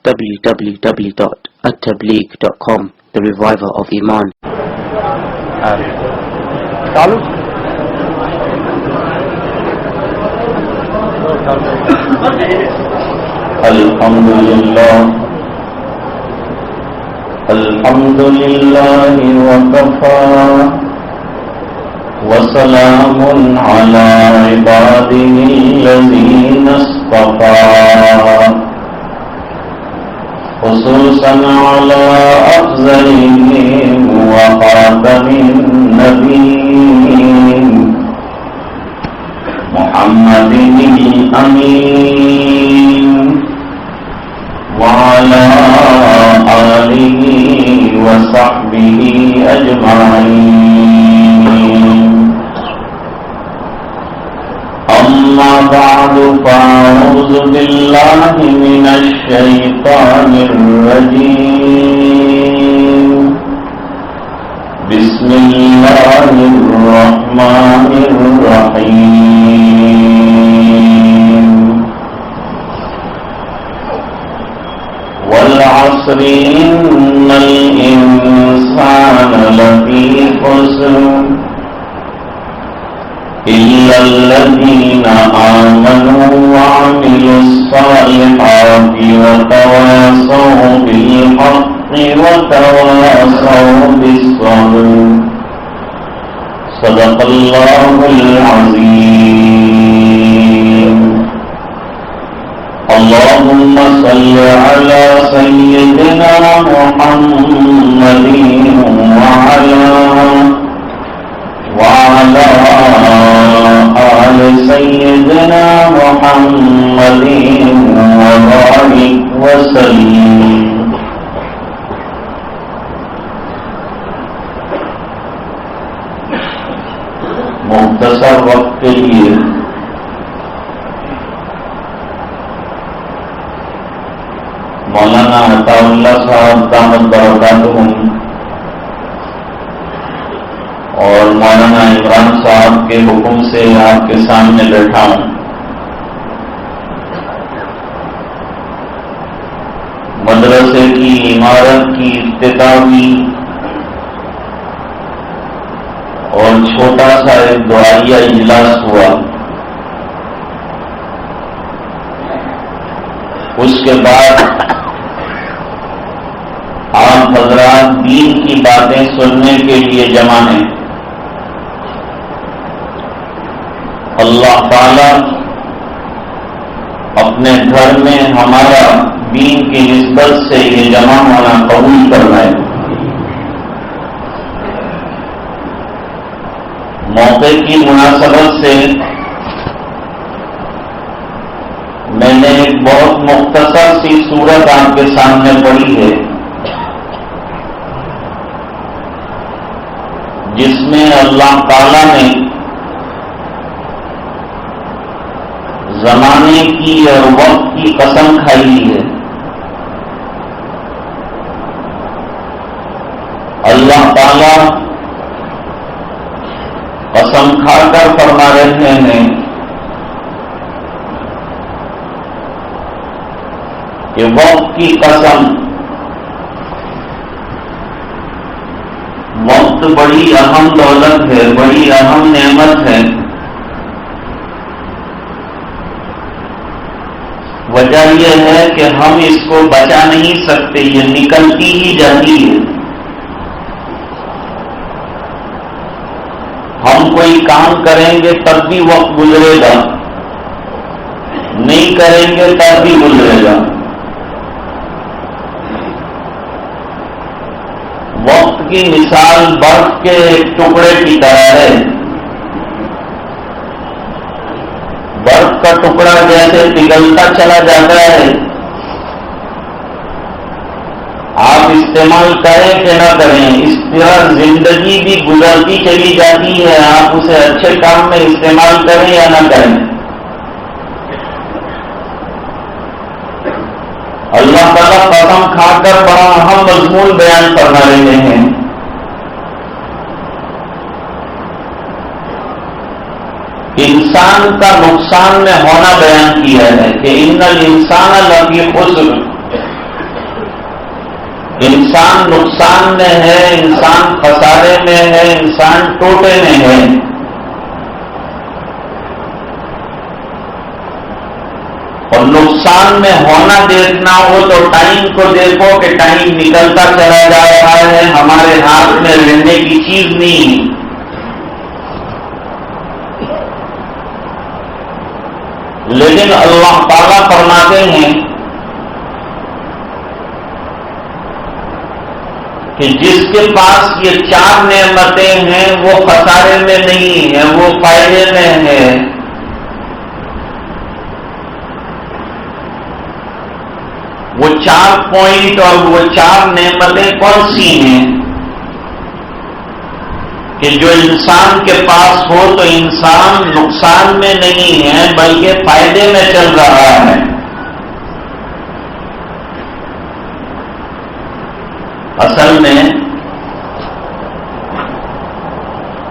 www.attableek.com, the reviver of Iman. الحمد لله وكفى وسلام على عباده الذين اصطفى خصوصا على أفضلهم وخاتم النبيين محمد الأمين وعلى آله وصحبه أجمعين. أما بعد فأعوذ بالله من الشيطان الرجيم. بسم الله الرحمن الرحيم. والعصر إن الإنسان لفي خسر إلا الذين آمنوا وعملوا الصالحات وتواصوا بالحق وتواصوا بالصبر. صدق الله العظيم. اللهم صل على سيدنا محمد وعلى آل سيدنا محمد وبارك وسلم. مختصر وقت کے لیے مولانا عطا اللہ صاحب دامت برکاتہم اور مولانا عمران صاحب کے حکم سے آپ کے سامنے بیٹھا ہوں. مدرسے کی عمارت کی افتتاح ہوئی اور چھوٹا سا ایک دعائیہ اجلاس ہوا. اس کے بعد آپ حضرات دین کی باتیں سننے کے لیے جمع ہیں. اللہ تعالی اپنے گھر میں ہمارا دین کی نسبت سے یہ جمع ہونا قبول فرمائے. موقع کی مناسبت سے میں نے ایک بہت مختصر سی صورت آپ کے سامنے پڑھی ہے جس میں اللہ تعالی نے زمانے کی اور وقت کی قسم کھائی ہے. اللہ تعالی قسم کھا کر فرما رہے ہیں کہ وقت کی قسم، وقت بڑی اہم دولت ہے، بڑی اہم نعمت ہے. وجہ یہ ہے کہ ہم اس کو بچا نہیں سکتے، یہ نکلتی ہی جاتی ہے. ہم کوئی کام کریں گے تب بھی وقت گزرے گا، نہیں کریں گے تب بھی گزرے گا. وقت کی مثال برف کے ایک ٹکڑے کی طرح ہے. برف کا ٹکڑا جیسے پگھلتا چلا جاتا ہے، آپ استعمال کریں کہ نہ کریں، اس طرح زندگی بھی گزرتی چلی جاتی ہے. آپ اسے اچھے کام میں استعمال کریں یا نہ کریں. اللہ تعالیٰ قسم کھا کر بڑا اہم مضمون بیان فرما رہے ہیں. انسان کا نقصان میں ہونا بیان کیا ہے کہ ان الانسان لفی خسر، انسان نقصان میں ہے، انسان خسارے میں ہے، انسان ٹوٹے میں ہے. اور نقصان میں ہونا دیکھنا ہو تو ٹائم کو دیکھو کہ ٹائم نکلتا چلا جا رہا ہے، ہمارے ہاتھ میں رہنے کی چیز نہیں. لیکن اللہ تعالیٰ فرماتے ہیں کہ جس کے پاس یہ 4 نعمتیں ہیں وہ خسارے میں نہیں ہے، وہ فائدے میں ہے. وہ 4 پوائنٹ اور وہ 4 نعمتیں کون سی ہیں کہ جو انسان کے پاس ہو تو انسان نقصان میں نہیں ہے بلکہ فائدے میں چل رہا ہے. اصل میں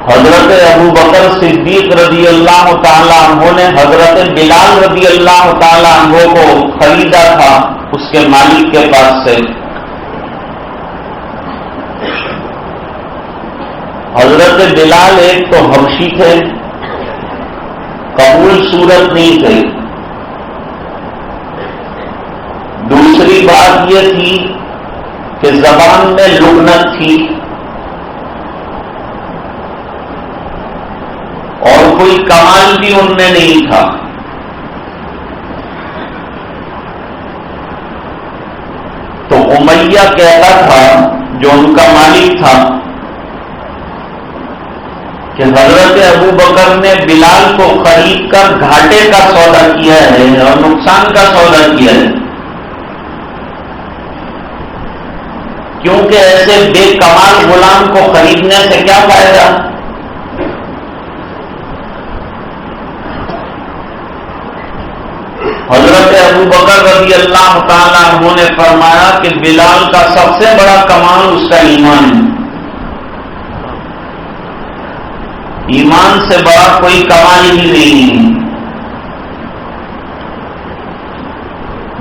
حضرت ابوبکر صدیق رضی اللہ تعالیٰ عنہ نے حضرت بلال رضی اللہ تعالیٰ عنہ کو خریدا تھا اس کے مالک کے پاس سے. حضرت بلال ایک تو حبشی تھے، قبول صورت نہیں تھے. دوسری بات یہ تھی کہ زبان میں لغنت تھی اور کوئی کمال بھی ان میں نہیں تھا. تو امیہ کہتا تھا جو ان کا مالک تھا کہ حضرت ابوبکر نے بلال کو خرید کر گھاٹے کا سودا کیا ہے اور نقصان کا سودا کیا ہے، کیونکہ ایسے بے کمال غلام کو خریدنے سے کیا فائدہ. حضرت ابوبکر رضی اللہ تعالیٰ عنہ نے فرمایا کہ بلال کا سب سے بڑا کمال اس کا ایمان ہے. ایمان سے بڑا کوئی کمال ہی نہیں ہے.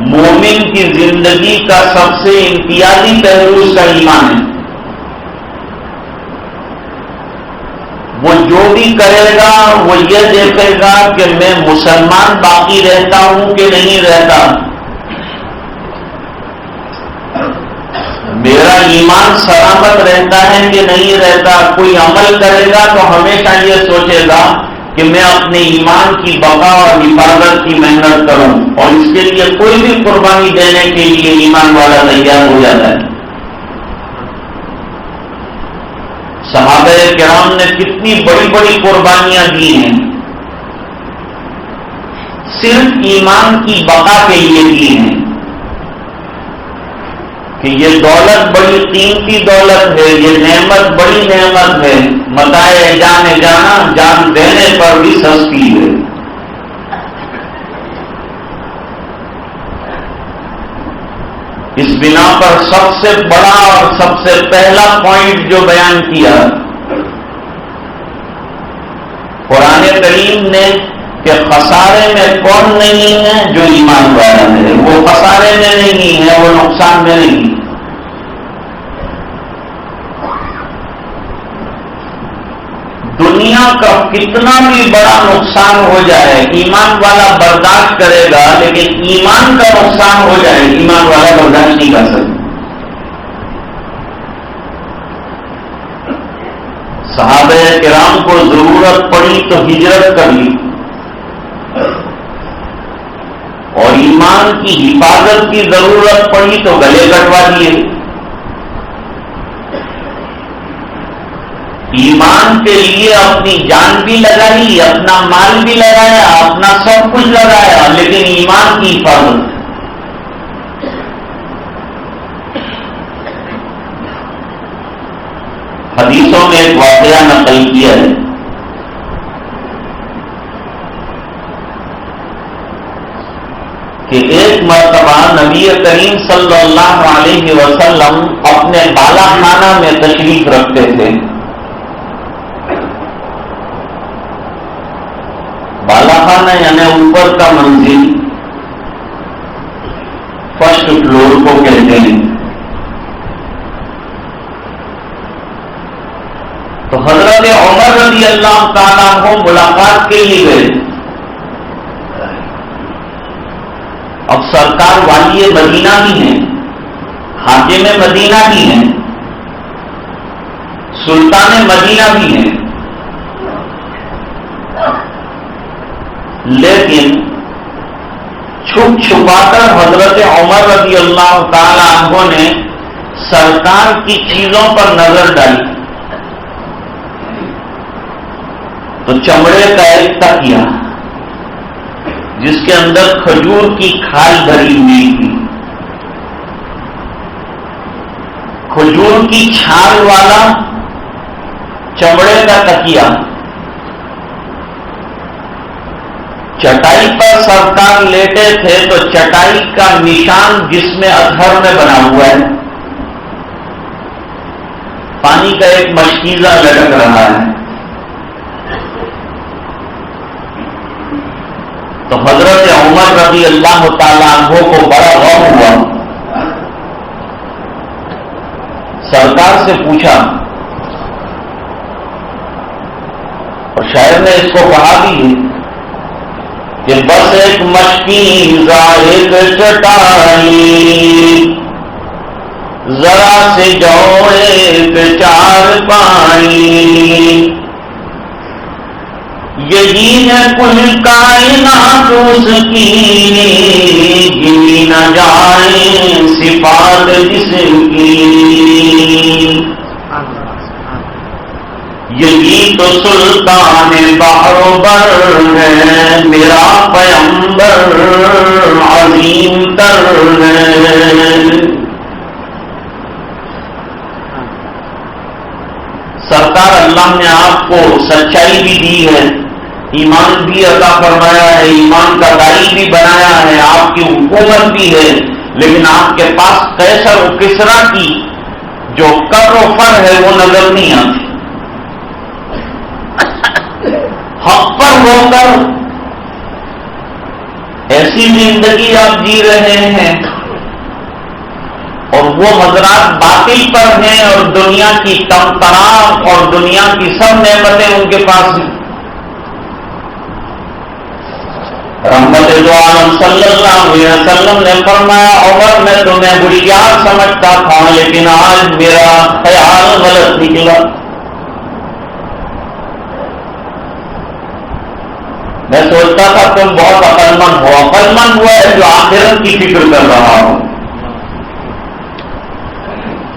مومن کی زندگی کا سب سے امتیازی پہلو اس کا ایمان ہے. وہ جو بھی کرے گا وہ یہ دیکھے گا کہ میں مسلمان باقی رہتا ہوں کہ نہیں رہتا، میرا ایمان سلامت رہتا ہے کہ نہیں رہتا. کوئی عمل کرے گا تو ہمیشہ یہ سوچے گا کہ میں اپنے ایمان کی بقا اور حفاظت کی محنت کروں، اور اس کے لیے کوئی بھی قربانی دینے کے لیے ایمان والا تیار ہو جاتا ہے. صحابہ کرام نے کتنی بڑی بڑی قربانیاں دی ہیں، صرف ایمان کی بقا کے لیے دی ہیں کہ یہ دولت بڑی قیمتی دولت ہے، یہ نعمت بڑی نعمت ہے، متاع جان جانا جان دینے پر بھی سستی ہے. اس بنا پر سب سے بڑا اور سب سے پہلا پوائنٹ جو بیان کیا قرآن کریم نے کہ خسارے میں کون نہیں ہے جو ایمان والا ہے. وہ خسارے میں نہیں ہے، وہ نقصان میں نہیں. دنیا کا کتنا بھی بڑا نقصان ہو جائے ایمان والا برداشت کرے گا، لیکن ایمان کا نقصان ہو جائے ایمان والا برداشت نہیں کر سکتا. صحابہ کرام کو ضرورت پڑی تو ہجرت کر لی اور ایمان کی حفاظت کی ضرورت پڑی تو گلے کٹوا دیے. ایمان کے لیے اپنی جان بھی لگائی، اپنا مال بھی لگایا، اپنا سب کچھ لگایا، لیکن ایمان کی حفاظت. حدیثوں میں ایک واقعہ نقل کیا ہے کہ ایک مرتبہ نبی کریم صلی اللہ علیہ وسلم اپنے بالا خانہ میں تشریف رکھتے تھے. بالا خانہ یعنی اوپر کا منزل، فرسٹ فلور کو کہتے ہیں. رضی اللہ تعالیٰ عنہ ملاقات کے لیے گئے. اب سرکار والی مدینہ بھی ہیں، حاکم مدینہ بھی ہیں، سلطان مدینہ بھی ہیں، لیکن چھپ چھپا کر حضرت عمر رضی اللہ تعالی عنہ نے سرکار کی چیزوں پر نظر ڈالی تو چمڑے کا ایک تکیا جس کے اندر کھجور کی کھال بھری ہوئی تھی، کھجور کی چھال والا چمڑے کا تکیا، چٹائی پر سرکار لیٹے تھے تو چٹائی کا نشان جس میں اطہر میں بنا ہوا ہے، پانی کا ایک مشکیزہ لٹک رہا ہے. تو حضرت عمر رضی اللہ تعالیٰ عنہ کو بڑا غم ہوا. سرکار سے پوچھا اور شاعر نے اس کو کہا بھی کہ بس ایک مشکیزہ ایک چٹائی، ذرا سے جوڑے ایک چار پائی، یہی ہے کل کائنات اس کی، گنی نہ جائیں صفات جس کی، یہی تو سلطان بحر و بر ہے، میرا پیمبر عظیم تر ہے. سرکار اللہ نے آپ کو سچائی بھی دی ہے، ایمان بھی عطا فرمایا ہے، ایمان کا داعی بھی بنایا ہے، آپ کی حکومت بھی ہے، لیکن آپ کے پاس قیصر و کسریٰ کی جو کر و فر ہے وہ نظر نہیں آتی. حق پر ہو کر ایسی زندگی آپ جی رہے ہیں اور وہ حضرات باطل پر ہیں اور دنیا کی تمام اور دنیا کی سب نعمتیں ان کے پاس ہیں. رحمت دو عالم صلی اللہ علیہ وسلم نے فرمایا عمر میں تمہیں بڑھیار سمجھتا تھا لیکن آج میرا خیال غلط نکلا. میں سوچتا تھا تم بہت عقل مند ہو. عقل مند ہوا ہے جو آخرت کی فکر کر رہا ہو،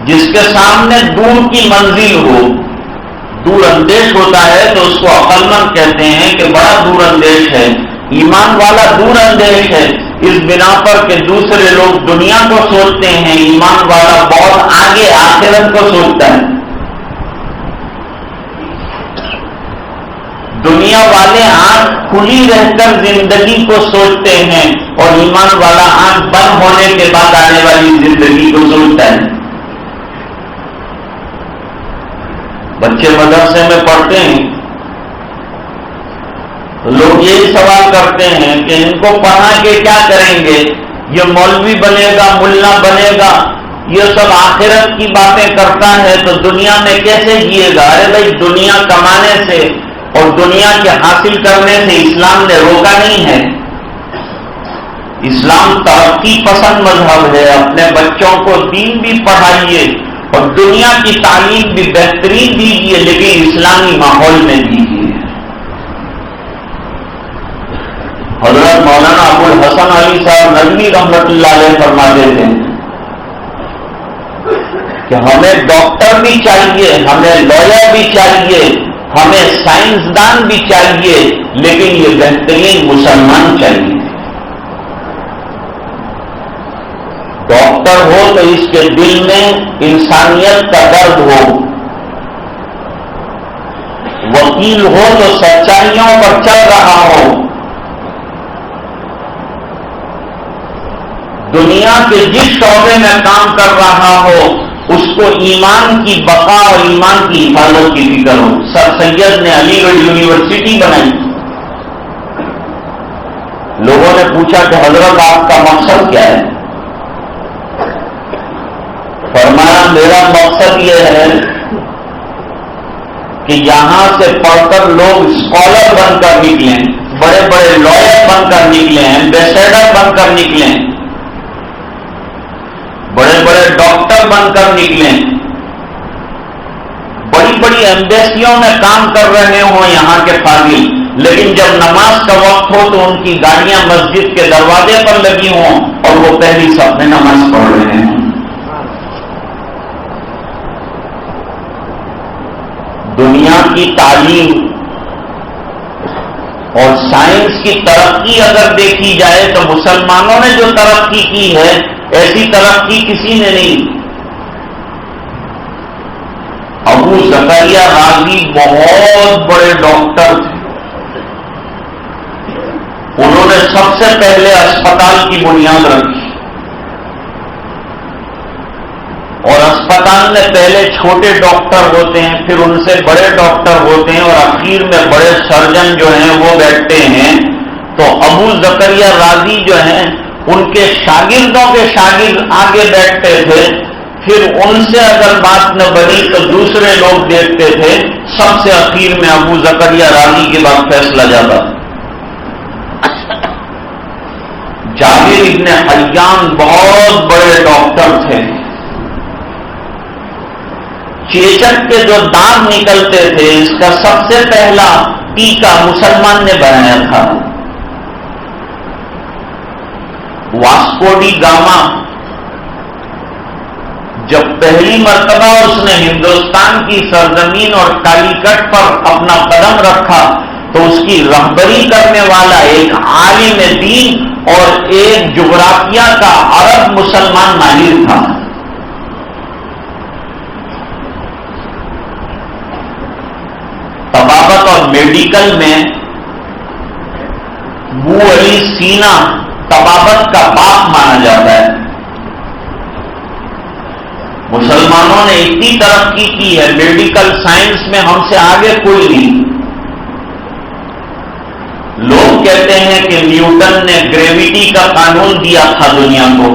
جس کے سامنے دور کی منزل ہو. دور اندیش ہوتا ہے تو اس کو عقل مند کہتے ہیں کہ بڑا دور اندیش ہے. ایمان والا دور اندیش ہے اس بنا پر کہ دوسرے لوگ دنیا کو سوچتے ہیں، ایمان والا بہت آگے آخرت کو سوچتا ہے. دنیا والے آنکھ کھلی رہ کر زندگی کو سوچتے ہیں اور ایمان والا آنکھ بند ہونے کے بعد آنے والی زندگی کو سوچتا ہے. بچے مدرسے میں پڑھتے ہیں تو لوگ یہی سوال کرتے ہیں کہ ان کو پڑھا کے کیا کریں گے، یہ مولوی بنے گا، ملا بنے گا، یہ سب آخرت کی باتیں کرتا ہے تو دنیا میں کیسے جیے گا. ارے بھائی دنیا کمانے سے اور دنیا کے حاصل کرنے سے اسلام نے روکا نہیں ہے. اسلام ترقی پسند مذہب ہے. اپنے بچوں کو دین بھی پڑھائیے اور دنیا کی تعلیم بھی بہترین دیجیے لیکن اسلامی ماحول میں دیجیے. حضرت مولانا ابو الحسن علی صاحب ندوی رحمت اللہ علیہ فرماتے تھے کہ ہمیں ڈاکٹر بھی چاہیے، ہمیں لائر بھی چاہیے، ہمیں سائنسدان بھی چاہیے، لیکن یہ بہترین مسلمان چاہیے. ڈاکٹر ہو تو اس کے دل میں انسانیت کا درد ہو، وکیل ہو تو سچائیوں پر چل رہا ہو، دنیا کے جس شعبے میں کام کر رہا ہو اس کو ایمان کی بقا اور ایمان کی حفاظت کی فکر ہو. سر سید نے علی گڑھ یونیورسٹی بنائی. لوگوں نے پوچھا کہ حضرت آپ کا مقصد کیا ہے؟ فرمایا میرا مقصد یہ ہے کہ یہاں سے پڑھ کر لوگ اسکالر بن کر نکلیں، بڑے بڑے لائر بن کر نکلیں، ایمبیسیڈر بن کر نکلیں، بڑے بڑے ڈاکٹر بن کر نکلیں، بڑی بڑی ایمبیسیوں میں کام کر رہے ہوں یہاں کے فاضل، لیکن جب نماز کا وقت ہو تو ان کی گاڑیاں مسجد کے دروازے پر لگی ہوں اور وہ پہلی صف میں نماز پڑھ رہے ہیں۔ دنیا کی تعلیم اور سائنس کی ترقی اگر دیکھی جائے تو مسلمانوں نے جو ترقی کی ہے ایسی ترقی کسی نے نہیں۔ ابو زکریا رازی بہت بڑے ڈاکٹر تھے، انہوں نے سب سے پہلے اسپتال کی بنیاد رکھی، اور اسپتال میں پہلے چھوٹے ڈاکٹر ہوتے ہیں، پھر ان سے بڑے ڈاکٹر ہوتے ہیں، اور اخیر میں بڑے سرجن جو ہیں وہ بیٹھتے ہیں۔ تو ابو زکریا رازی جو ہیں ان کے شاگردوں کے شاگرد آگے بیٹھتے تھے، پھر ان سے اگر بات نہ بنی تو دوسرے لوگ دیکھتے تھے، سب سے اخیر میں ابو زکریا رازی کے بعد فیصلہ جاتا۔ جابر ابن حیان بہت بڑے ڈاکٹر تھے، چیچک کے جو دانت نکلتے تھے اس کا سب سے پہلا ٹیکا مسلمان نے بنایا تھا۔ واسکو ڈی گاما جب پہلی مرتبہ اس نے ہندوستان کی سرزمین اور کالیکٹ پر اپنا قدم رکھا تو اس کی رہبری کرنے والا ایک عالم دین اور ایک جغرافیہ کا عرب مسلمان ماہر تھا۔ طبابت اور میڈیکل میں ابو علی سینا طبابت کا باپ مانا جاتا ہے۔ مسلمانوں نے اتنی ترقی کی ہے میڈیکل سائنس میں، ہم سے آگے کوئی نہیں۔ لوگ کہتے ہیں کہ نیوٹن نے گریویٹی کا قانون دیا تھا دنیا کو،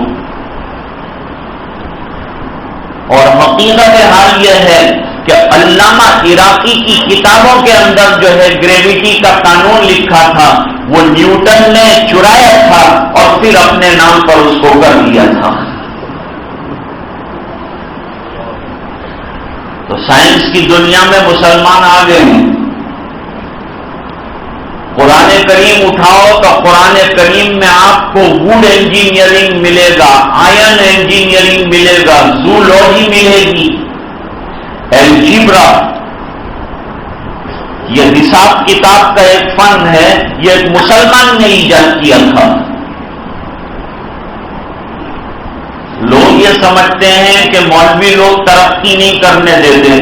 اور حقیقت حال یہ ہے کہ علامہ عراقی کی کتابوں کے اندر جو ہے گریویٹی کا قانون لکھا تھا وہ نیوٹن نے چرایا تھا اور پھر اپنے نام پر اس کو کر دیا تھا۔ تو سائنس کی دنیا میں مسلمان آگے ہیں۔ قرآن کریم اٹھاؤ تو قرآن کریم میں آپ کو ووڈ انجینئرنگ ملے گا، آئرن انجینئرنگ ملے گا، زولوجی ملے گی، الجبرا، یہ حساب کتاب کا ایک فن ہے، یہ ایک مسلمان نے ایجاد کیا تھا۔ لوگ یہ سمجھتے ہیں کہ مولوی لوگ ترقی نہیں کرنے دیتے،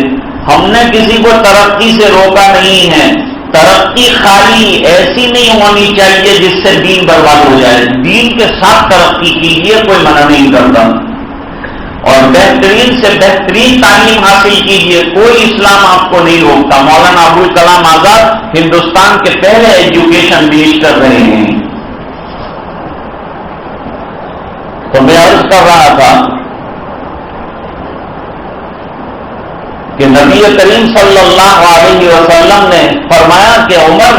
ہم نے کسی کو ترقی سے روکا نہیں ہے۔ ترقی خالی ایسی نہیں ہونی چاہیے جس سے دین برباد ہو جائے، دین کے ساتھ ترقی کیجیے، کوئی منع نہیں کرتا، اور بہترین سے بہترین تعلیم حاصل کیجیے، کوئی اسلام آپ کو نہیں روکتا۔ مولانا ابوالکلام آزاد ہندوستان کے پہلے ایجوکیشن منسٹر رہے ہیں۔ تو میں عرض کر رہا تھا کہ نبی کریم صلی اللہ علیہ وسلم نے فرمایا کہ عمر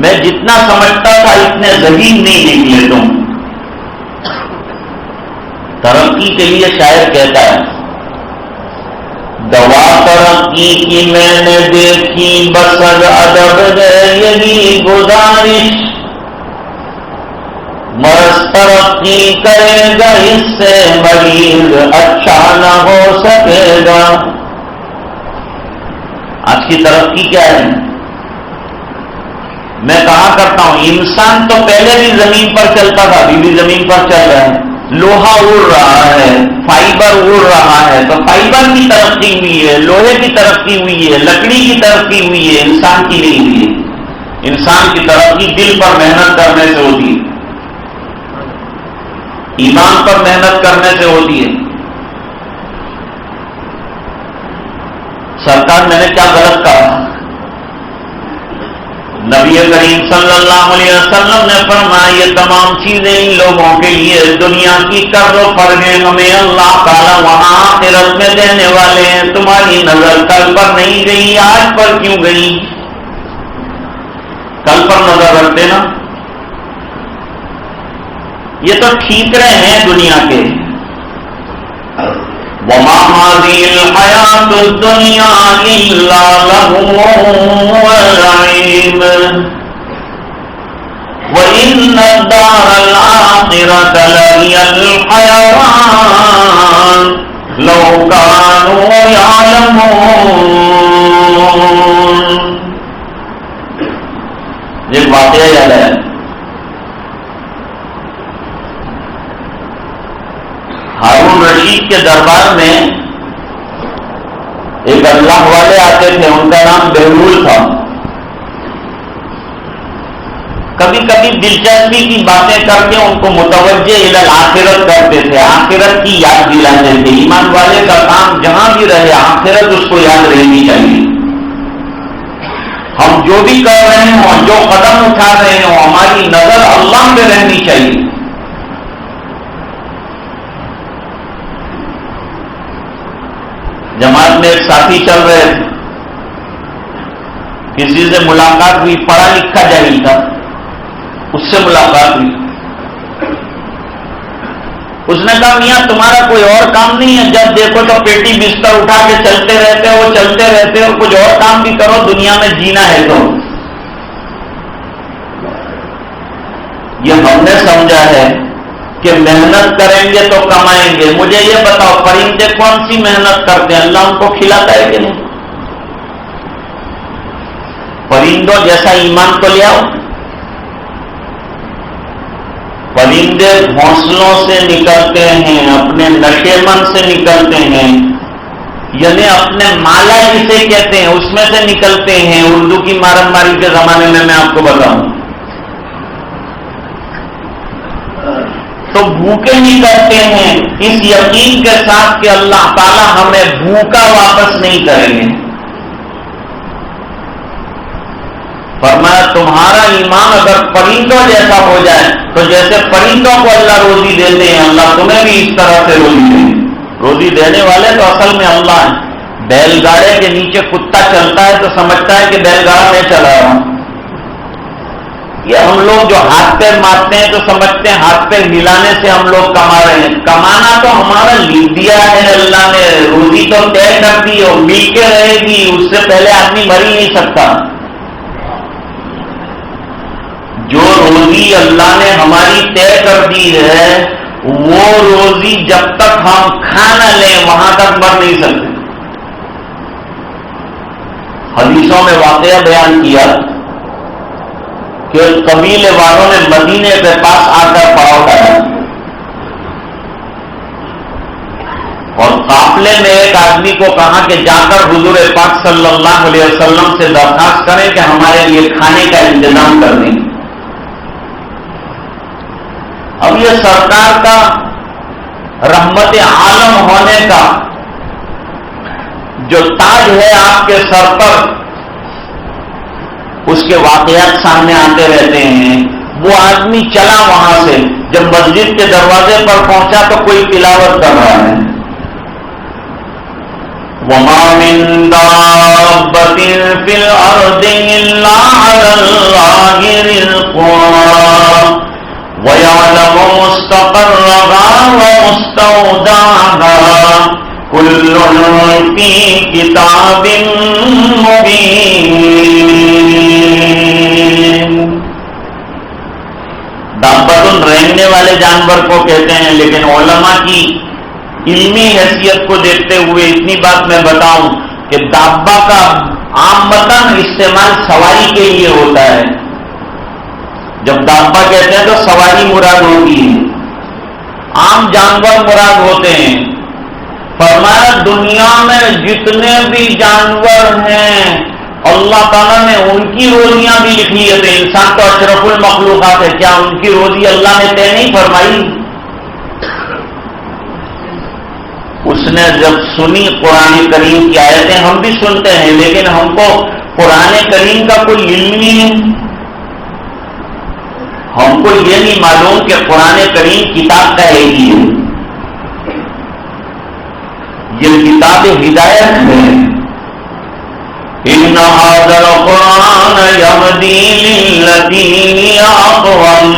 میں جتنا سمجھتا تھا اتنے ذہین نہیں نکلے تم۔ ترقی کے لیے شاعر کہتا ہے، دوا ترقی کی میں نے دیکھی بسر ادب ہے یہی گزارش، مرض ترقی کرے گا اس سے مریض اچھا نہ ہو سکے گا۔ آج کی ترقی کیا ہے؟ میں کہا کرتا ہوں انسان تو پہلے بھی زمین پر چلتا تھا، ابھی بھی زمین پر چل رہا ہے، لوہا اڑ رہا ہے، فائبر اڑ رہا ہے، تو فائبر کی ترقی ہوئی ہے، لوہے کی ترقی ہوئی ہے، لکڑی کی ترقی ہوئی ہے، انسان کی نہیں ہوئی ہے۔ انسان کی ترقی دل پر محنت کرنے سے ہوتی ہے، ایمان پر محنت کرنے سے ہوتی ہے۔ سرکار میں نے کیا غلط کہا؟ نبی کریم صلی اللہ علیہ وسلم نے فرمایا یہ تمام چیزیں ان لوگوں کے لیے دنیا کی قدر و فرضیں ہمیں اللہ تعالیٰ وہاں آخرت میں دینے والے ہیں. تمہاری نظر کل پر نہیں گئی, آج پر کیوں گئی؟ کل پر نظر رکھتے نا. یہ تو ٹھیکرے ہیں دنیا کے. وَمَا هَذِهِ الْحَيَاةُ الدُّنْيَا إِلَّا لَهْوٌ وَلَعِبٌ وَإِنَّ الدَّارَ الْآخِرَةَ لَهِيَ الْحَيَوَانُ لَوْ كَانُوا يَعْلَمُونَ. یہ واقعہ یاد ہے. ہارون رشید کے دربار میں ایک اللہ والے آتے تھے, ان کا نام بہلول تھا. کبھی کبھی دلچسپی کی باتیں کر کے ان کو متوجہ آخرت کرتے تھے, آخرت کی یاد دلاتے تھے. ایمان والے کا کام جہاں بھی رہے آخرت اس کو یاد رہنی چاہیے. ہم جو بھی کر رہے ہوں, جو قدم اٹھا رہے ہوں, ہماری نظر اللہ پہ رہنی چاہیے. جماعت میں ایک ساتھی چل رہے تھے, کسی سے ملاقات ہوئی, پڑھا لکھا جاہل تھا, اس سے ملاقات ہوئی. اس نے کہا میاں تمہارا کوئی اور کام نہیں ہے؟ جب دیکھو تو پیٹی بستر اٹھا کے چلتے رہتے ہو, کچھ اور کام بھی کرو, دنیا میں جینا ہے تو. یہ ہم نے سمجھا ہے کہ محنت کریں گے تو کمائیں گے. مجھے یہ بتاؤ پرندے کون سی محنت کرتے ہیں؟ اللہ ان کو کھلاتا ہے کہ نہیں؟ پرندوں جیسا ایمان تو لے آؤ. پرندے گھونسلوں سے نکلتے ہیں, اپنے نشے من سے نکلتے ہیں, یعنی اپنے مالا جسے کہتے ہیں اس میں سے نکلتے ہیں. اردو کی مارم ماری کے زمانے میں آپ کو بتاؤں تو بھوکے نکلتے ہیں, اس یقین کے ساتھ کہ اللہ تعالیٰ ہمیں بھوکا واپس نہیں کریں گے. فرمایا تمہارا ایمان اگر پرندوں جیسا ہو جائے تو جیسے پرندوں کو اللہ روزی دیتے ہیں, اللہ تمہیں بھی اس طرح سے روزی دیں. روزی دینے والے تو اصل میں اللہ ہے. بیل گاڑے کے نیچے کتا چلتا ہے تو سمجھتا ہے کہ بیل گاڑا میں چلا رہا ہوں. یہ ہم لوگ جو ہاتھ پیر مارتے ہیں تو سمجھتے ہیں ہاتھ پیر ہلانے سے ہم لوگ کما رہے ہیں. کمانا تو ہمارا لکھ دیا ہے اللہ نے, روزی تو طے کر دی اور مل کے رہے گی, اس سے پہلے آدمی مر ہی نہیں سکتا. جو روزی اللہ نے ہماری طے کر دی ہے وہ روزی جب تک ہم کھا نہ لیں وہاں تک مر نہیں سکتے. حدیثوں میں واقعہ بیان کیا کہ قبیلے والوں نے مدینے کے پاس آ کر پڑاؤ ڈالا اور قافلے میں ایک آدمی کو کہا کہ جا کر حضور پاک صلی اللہ علیہ وسلم سے درخواست کریں کہ ہمارے لیے کھانے کا انتظام کر دیں. اب یہ سرکار کا رحمت عالم ہونے کا جو تاج ہے آپ کے سر پر, اس کے واقعات سامنے آتے رہتے ہیں. وہ آدمی چلا وہاں سے, جب مسجد کے دروازے پر پہنچا تو کوئی تلاوت کر رہا ہے. وَمَا مِن دَابَّةٍ فِي الْأَرْضِ إِلَّا عَلَى اللَّهِ رِزْقُهَا وَيَعْلَمُ مُسْتَقَرَّهَا وَمُسْتَوْدَعَهَا كُلٌّ فِي كِتَابٍ مُبِينٍ. دابتن رہنے والے جانور کو کہتے ہیں, لیکن علماء کی علمی حیثیت کو دیکھتے ہوئے اتنی بات میں بتاؤں کہ دابا کا عامتاً استعمال سواری کے لیے ہوتا ہے. جب دابا کہتے ہیں تو سواری مراد ہوتی ہے, عام جانور مراد ہوتے ہیں. فرمایا دنیا میں جتنے بھی جانور ہیں اللہ تعالیٰ نے ان کی روزیاں بھی لکھی ہے. تو انسان تو اشرف المخلوقات ہے, کیا ان کی روزی اللہ نے طے نہیں فرمائی؟ اس نے جب سنی قرآن کریم کی آیتیں, ہم بھی سنتے ہیں لیکن ہم کو قرآن کریم کا کوئی علم نہیں ہے. ہم کو یہ نہیں معلوم کہ قرآن کریم کتاب کا ہے ہی ہے. یہ کتاب ہدایت ہے. ان هذا القرآن يهدي للتي هي اقوم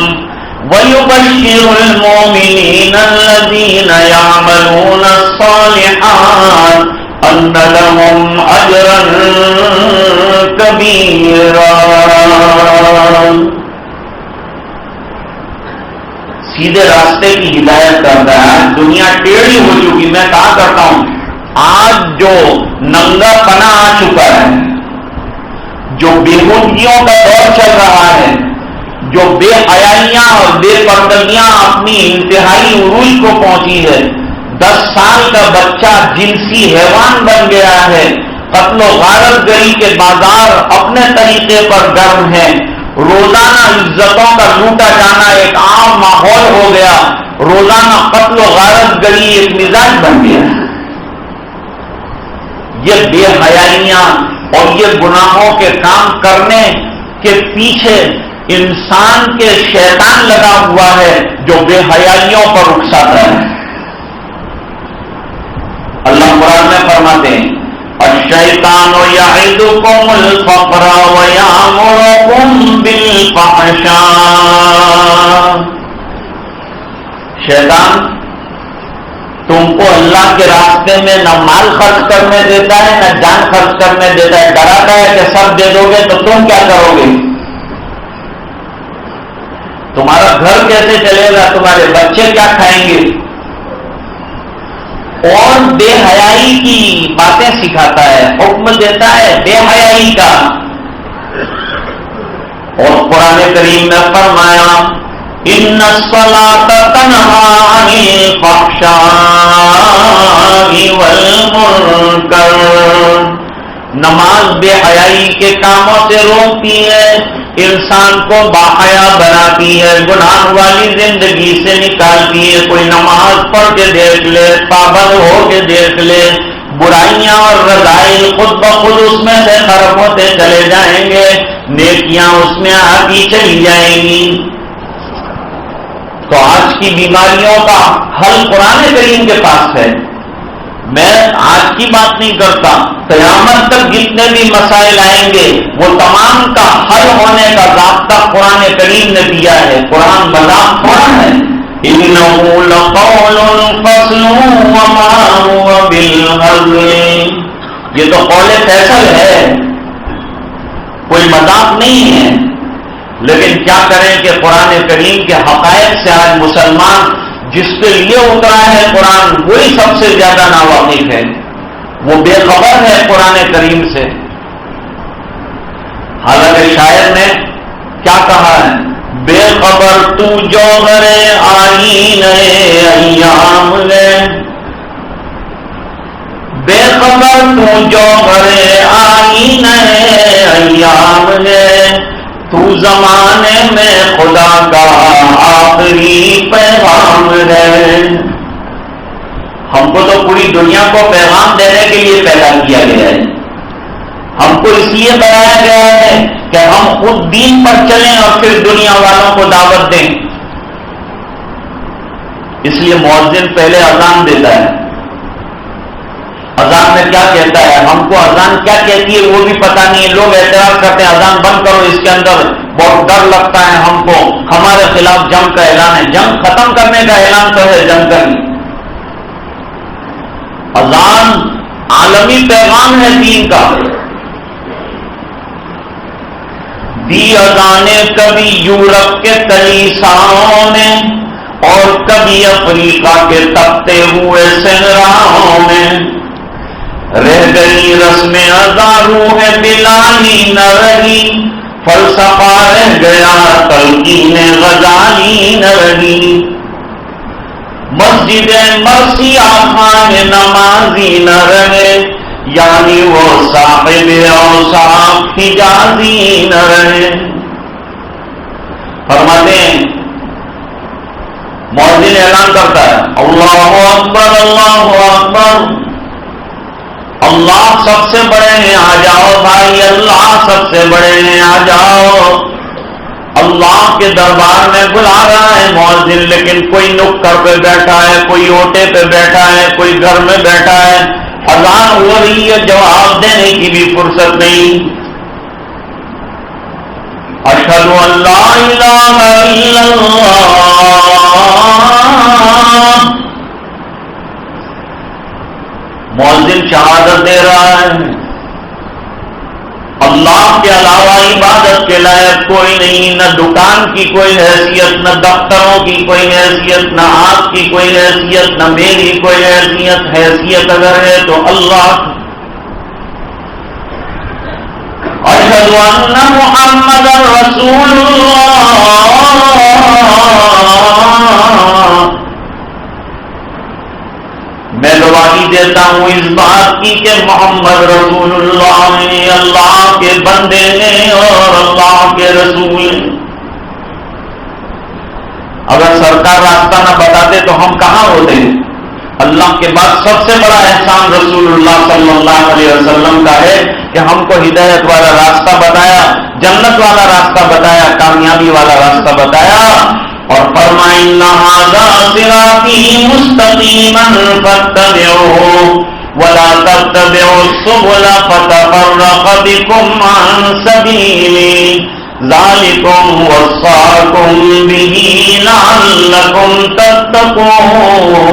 ويبشر المؤمنين الذين يعملون الصالحات ان لهم اجرا كبيرا. سیدھے راستے کی ہدایت کرتا ہے. دنیا ٹیڑھی ہو چکی. میں کہا کرتا ہوں آج جو ننگا پنا آ چکا ہے, جو بےہودگیوں کا دور چل رہا ہے, جو بے حیائیاں اور بے پردگیاں اپنی انتہائی عروج کو پہنچی ہے, 10 سال کا بچہ جنسی حیوان بن گیا ہے, قتل و غارت گری کے بازار اپنے طریقے پر گرم ہیں, روزانہ عزتوں کا لوٹا جانا ایک عام ماحول ہو گیا, روزانہ قتل و غارت گری ایک مزاج بن گیا. یہ بے حیائیاں اور یہ گناہوں کے کام کرنے کے پیچھے انسان کے شیطان لگا ہوا ہے جو بے حیائیوں پر اکساتا ہے. اللہ قرآن میں فرماتے ہیں الشیطان یعدکم الفقر ویامرکم بالفحشاء. شیطان تم کو اللہ کے راستے میں نہ مال خرچ کرنے دیتا ہے نہ جان خرچ کرنے دیتا ہے. ڈراتا ہے کہ سب دے دو گے تو تم کیا کرو گے, تمہارا گھر کیسے چلے گا, تمہارے بچے کیا کھائیں گے, اور بے حیائی کی باتیں سکھاتا ہے, حکم دیتا ہے بے حیائی کا. اور قرآن کریم میں فرمایا ان الصلاۃ تنہی عن الفحشاء والمنکر. نماز بے حیائی کے کاموں سے روکتی ہے, انسان کو باحیا بناتی ہے, گناہ والی زندگی سے نکالتی ہے. کوئی نماز پڑھ کے دیکھ لے, پابند ہو کے دیکھ لے, برائیاں اور رذائل خود بخود اس میں سے ختم ہوتے چلے جائیں گے, نیکیاں اس میں آتی چلی جائیں گی. تو آج کی بیماریوں کا حل قرآن کریم کے پاس ہے. میں آج کی بات نہیں کرتا, قیامت تک جتنے بھی مسائل آئیں گے وہ تمام کا حل ہونے کا ضابطہ قرآن کریم نے دیا ہے. قرآن مذاق تھوڑا ہے. إِنَّهُ لَقَوْلٌ فَصْلٌ وَمَا هُوَ بِالْهَزْلِ. یہ تو قول فیصل ہے, کوئی مذاق نہیں ہے. لیکن کیا کریں کہ قرآن کریم کے حقائق سے آج مسلمان جس کے لیے اترا ہے قرآن وہی سب سے زیادہ ناواقف ہے, وہ بے خبر ہے قرآن کریم سے. حالانکہ شاعر نے کیا کہا ہے, بے خبر تو جوہر آئینہ ایام ہے, بے خبر تو جوہر آئینہ ایام ہے, تو زمانے میں خدا کا آخری پیغام ہے. ہم کو تو پوری دنیا کو پیغام دینے کے لیے پیدا کیا گیا ہے. ہم کو اس لیے بنایا گیا ہے کہ ہم خود دین پر چلیں اور پھر دنیا والوں کو دعوت دیں. اس لیے مؤذن پہلے اذان دیتا ہے. اذان میں کیا کہتا ہے, ہم کو اذان کیا کہتی ہے وہ بھی پتہ نہیں ہے. لوگ اعتراض کرتے ہیں اذان بند کرو, اس کے اندر بہت ڈر لگتا ہے ہم کو, ہمارے خلاف جنگ کا اعلان ہے. جنگ ختم کرنے کا اعلان تو ہے, جنگ کرنی. اذان عالمی پیغام ہے دین کا. دی اذانیں کبھی یورپ کے کلیساؤں میں اور کبھی افریقہ کے تپتے ہوئے صحراؤں میں. رہ گئی رسم اذاں روح بلالی نہ رہی, فلسفہ رہ گیا تلقین غزالی نہ رہی. مسجد مرثیہ خان نمازی نہ رہے, یعنی وہ صاحب اوصاف حجازی نہ رہے. فرماتے ہیں مؤذن اعلان کرتا ہے اللہ اکبر اللہ اکبر, اللہ سب سے بڑے ہیں، آ جاؤ بھائی، اللہ سب سے بڑے ہیں، آ جاؤ۔ اللہ کے دربار میں بلا رہا ہے مؤذن، لیکن کوئی نکڑ پہ بیٹھا ہے، کوئی اوٹے پہ بیٹھا ہے، کوئی گھر میں بیٹھا ہے، اذان ہو رہی ہے، جواب دینے کی بھی فرصت نہیں۔ اشہد ان لا الہ الا اللہ، مؤذن شہادت دے رہا ہے، اللہ کے علاوہ عبادت کے لائق کوئی نہیں، نہ دکان کی کوئی حیثیت، نہ دفتروں کی کوئی حیثیت، نہ آپ کی کوئی حیثیت، نہ میری کوئی حیثیت اگر ہے تو اللہ کی۔ اشہد ان محمد رسول اللہ، میں گواہی دیتا ہوں اس بات کی کہ محمد رسول اللہ نے، اللہ کے بندے ہیں اور اللہ کے رسول ہیں۔ اگر سرکار راستہ نہ بتاتے تو ہم کہاں ہوتے؟ اللہ کے بعد سب سے بڑا احسان رسول اللہ صلی اللہ علیہ وسلم کا ہے کہ ہم کو ہدایت والا راستہ بتایا، جنت والا راستہ بتایا، کامیابی والا راستہ بتایا، اور فرمایا ان ھذا صراطی مستقیما فاتبعوہ ولا تتبعوا السبل فتفرق بکم عن سبیلہ ذالکم وصاکم بہ لعلکم تتقون۔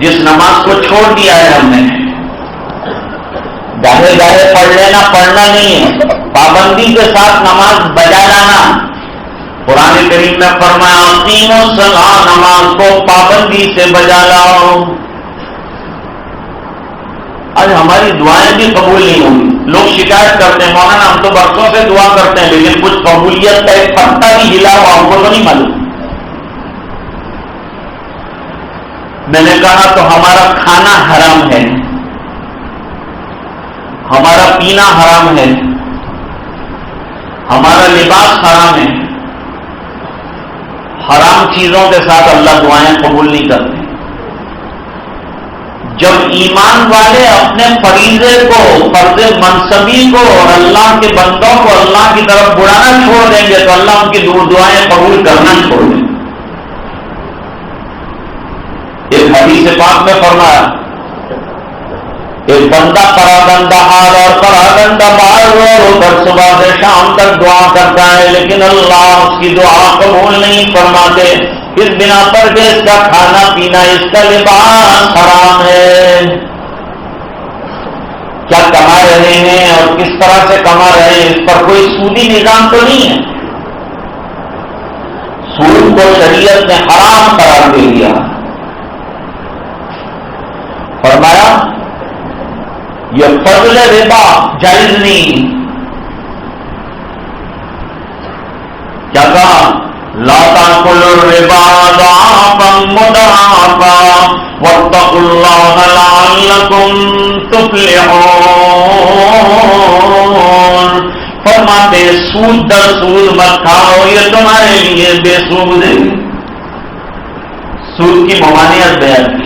جس نماز کو چھوڑ دیا ہے ہم نے، گاہے گاہے پڑھ لینا پڑھنا نہیں ہے، پابندی کے ساتھ نماز بجا لانا۔ قرآن کریم میں فرمایا اقیموا الصلاۃ، نماز کو پابندی سے بجا لاؤ۔ آج ہماری دعائیں بھی قبول نہیں ہوئی، لوگ شکایت کرتے ہیں مولانا ہم تو برسوں سے دعا کرتے ہیں لیکن کچھ قبولیت کا ایک پتا بھی ہلا ہوا ہم کو تو نہیں معلوم۔ میں نے کہا تو ہمارا کھانا حرام ہے، ہمارا پینا حرام ہے، ہمارا لباس حرام ہے، حرام چیزوں کے ساتھ اللہ دعائیں قبول نہیں کرتے۔ جب ایمان والے اپنے فریضے کو، فرض منصبی کو اور اللہ کے بندوں کو اللہ کی طرف بلانا چھوڑ دیں گے تو اللہ ان کی دعائیں قبول کرنا چھوڑ دیں گے۔ ایک حدیث پاک میں فرمایا ایک بندہ پراگندہ حال اور پراگندہ بال اور ادھر صبح سے شام تک دعا کرتا ہے لیکن اللہ اس کی دعا قبول نہیں فرماتے، اس بنا پر کہ اس کا کھانا پینا، اس کا لباس حرام ہے۔ کیا کما رہے ہیں اور کس طرح سے کما رہے ہیں اس پر کوئی سودی نظام تو نہیں ہے۔ سود کو شریعت نے حرام قرار دے دیا، فرمایا یہ فضل ربا جائز نہیں۔ کیا کہا لا تاکلوا الربا ضعفا مضاعفا واتقوا اللہ لعلکم تفلحون۔ فرماتے سود در سود مت کھاؤ، یہ تمہارے لیے بے سود ہے۔ سود کی ممانعت بیان کی،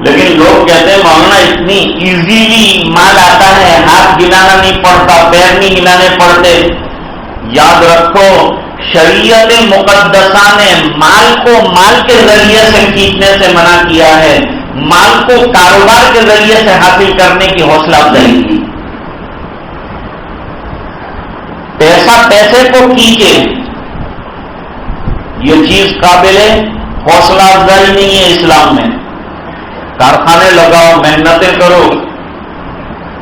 لیکن لوگ کہتے ہیں مولانا اتنی ایزیلی مال آتا ہے، ہاتھ گنانا نہیں پڑتا، پیر نہیں گنانے پڑتے۔ یاد رکھو شریعت مقدسہ نے مال کو مال کے ذریعے سے کھینچنے سے منع کیا ہے، مال کو کاروبار کے ذریعے سے حاصل کرنے کی حوصلہ افزائی کی۔ پیسہ پیسے کو کھینچے یہ چیز قابل حوصلہ افزائی نہیں ہے اسلام میں۔ کارخانے لگاؤ، محنتیں کرو،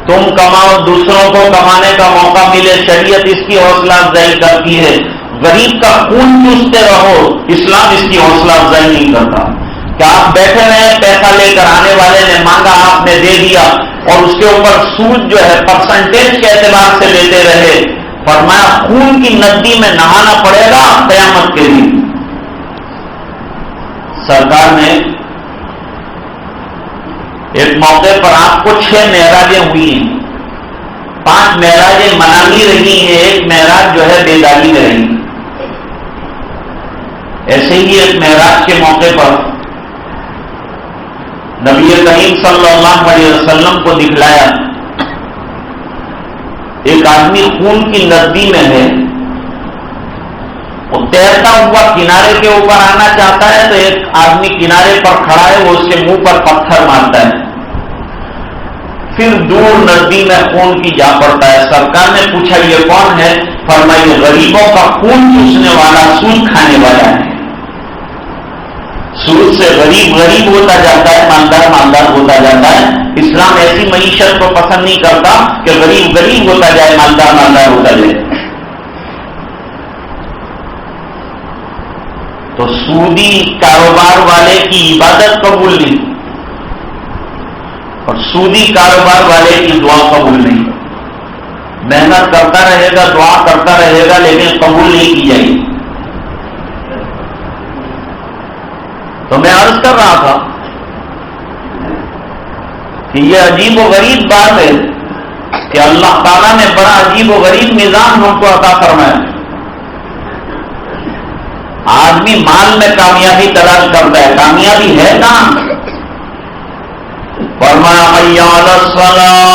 تم کماؤ، دوسروں کو کمانے کا موقع ملے، شریعت اس کی حوصلہ افزائی کرتی ہے۔ غریب کا خون چوستے رہو، اسلام اس کی حوصلہ افزائی نہیں کرتا۔ کیا آپ بیٹھے رہے پیسہ لے کر، آنے والے نے مانگا آپ نے دے دیا اور اس کے اوپر سود جو ہے پرسنٹیج کے اعتبار سے لیتے رہے؟ فرمایا خون کی ندی میں نہانا پڑے گا قیامت کے دن۔ سرکار نے ایک موقع پر آپ کو 6 معراجیں ہوئی ہیں، 5 معراجیں منامی رہی ہیں، ایک معراج جو ہے بیداری میں رہی۔ ایسے ہی ایک معراج کے موقع پر نبی کریم صلی اللہ علیہ وسلم کو دکھلایا ایک آدمی خون کی ندی میں ہے، وہ تیرتا ہوا کنارے کے اوپر آنا چاہتا ہے تو ایک آدمی کنارے پر کھڑا ہے، وہ اس کے منہ پر پتھر مارتا ہے، پھر دور ندی میں خون کی جا پڑتا ہے۔ سرکار نے پوچھا یہ کون ہے؟ فرمایا غریبوں کا خون چوسنے والا، سود کھانے والا ہے۔ سود سے غریب غریب ہوتا جاتا ہے، مالدار مالدار ہوتا جاتا ہے۔ اسلام ایسی معیشت کو پسند نہیں کرتا کہ غریب غریب ہوتا جائے، مالدار مالدار ہوتا جائے۔ تو سودی کاروبار والے کی عبادت قبول نہیں، اور سودی کاروبار والے کی دعا قبول نہیں۔ محنت کرتا رہے گا، دعا کرتا رہے گا، لیکن قبول نہیں کی جائے گی۔ تو میں عرض کر رہا تھا کہ یہ عجیب و غریب بات ہے کہ اللہ تعالیٰ نے بڑا عجیب و غریب نظام ہم کو عطا فرمایا۔ آدمی مال میں کامیابی تلاش کرتا ہے، کامیابی ہے کہاں؟ فرمایا حی علی الصلاۃ،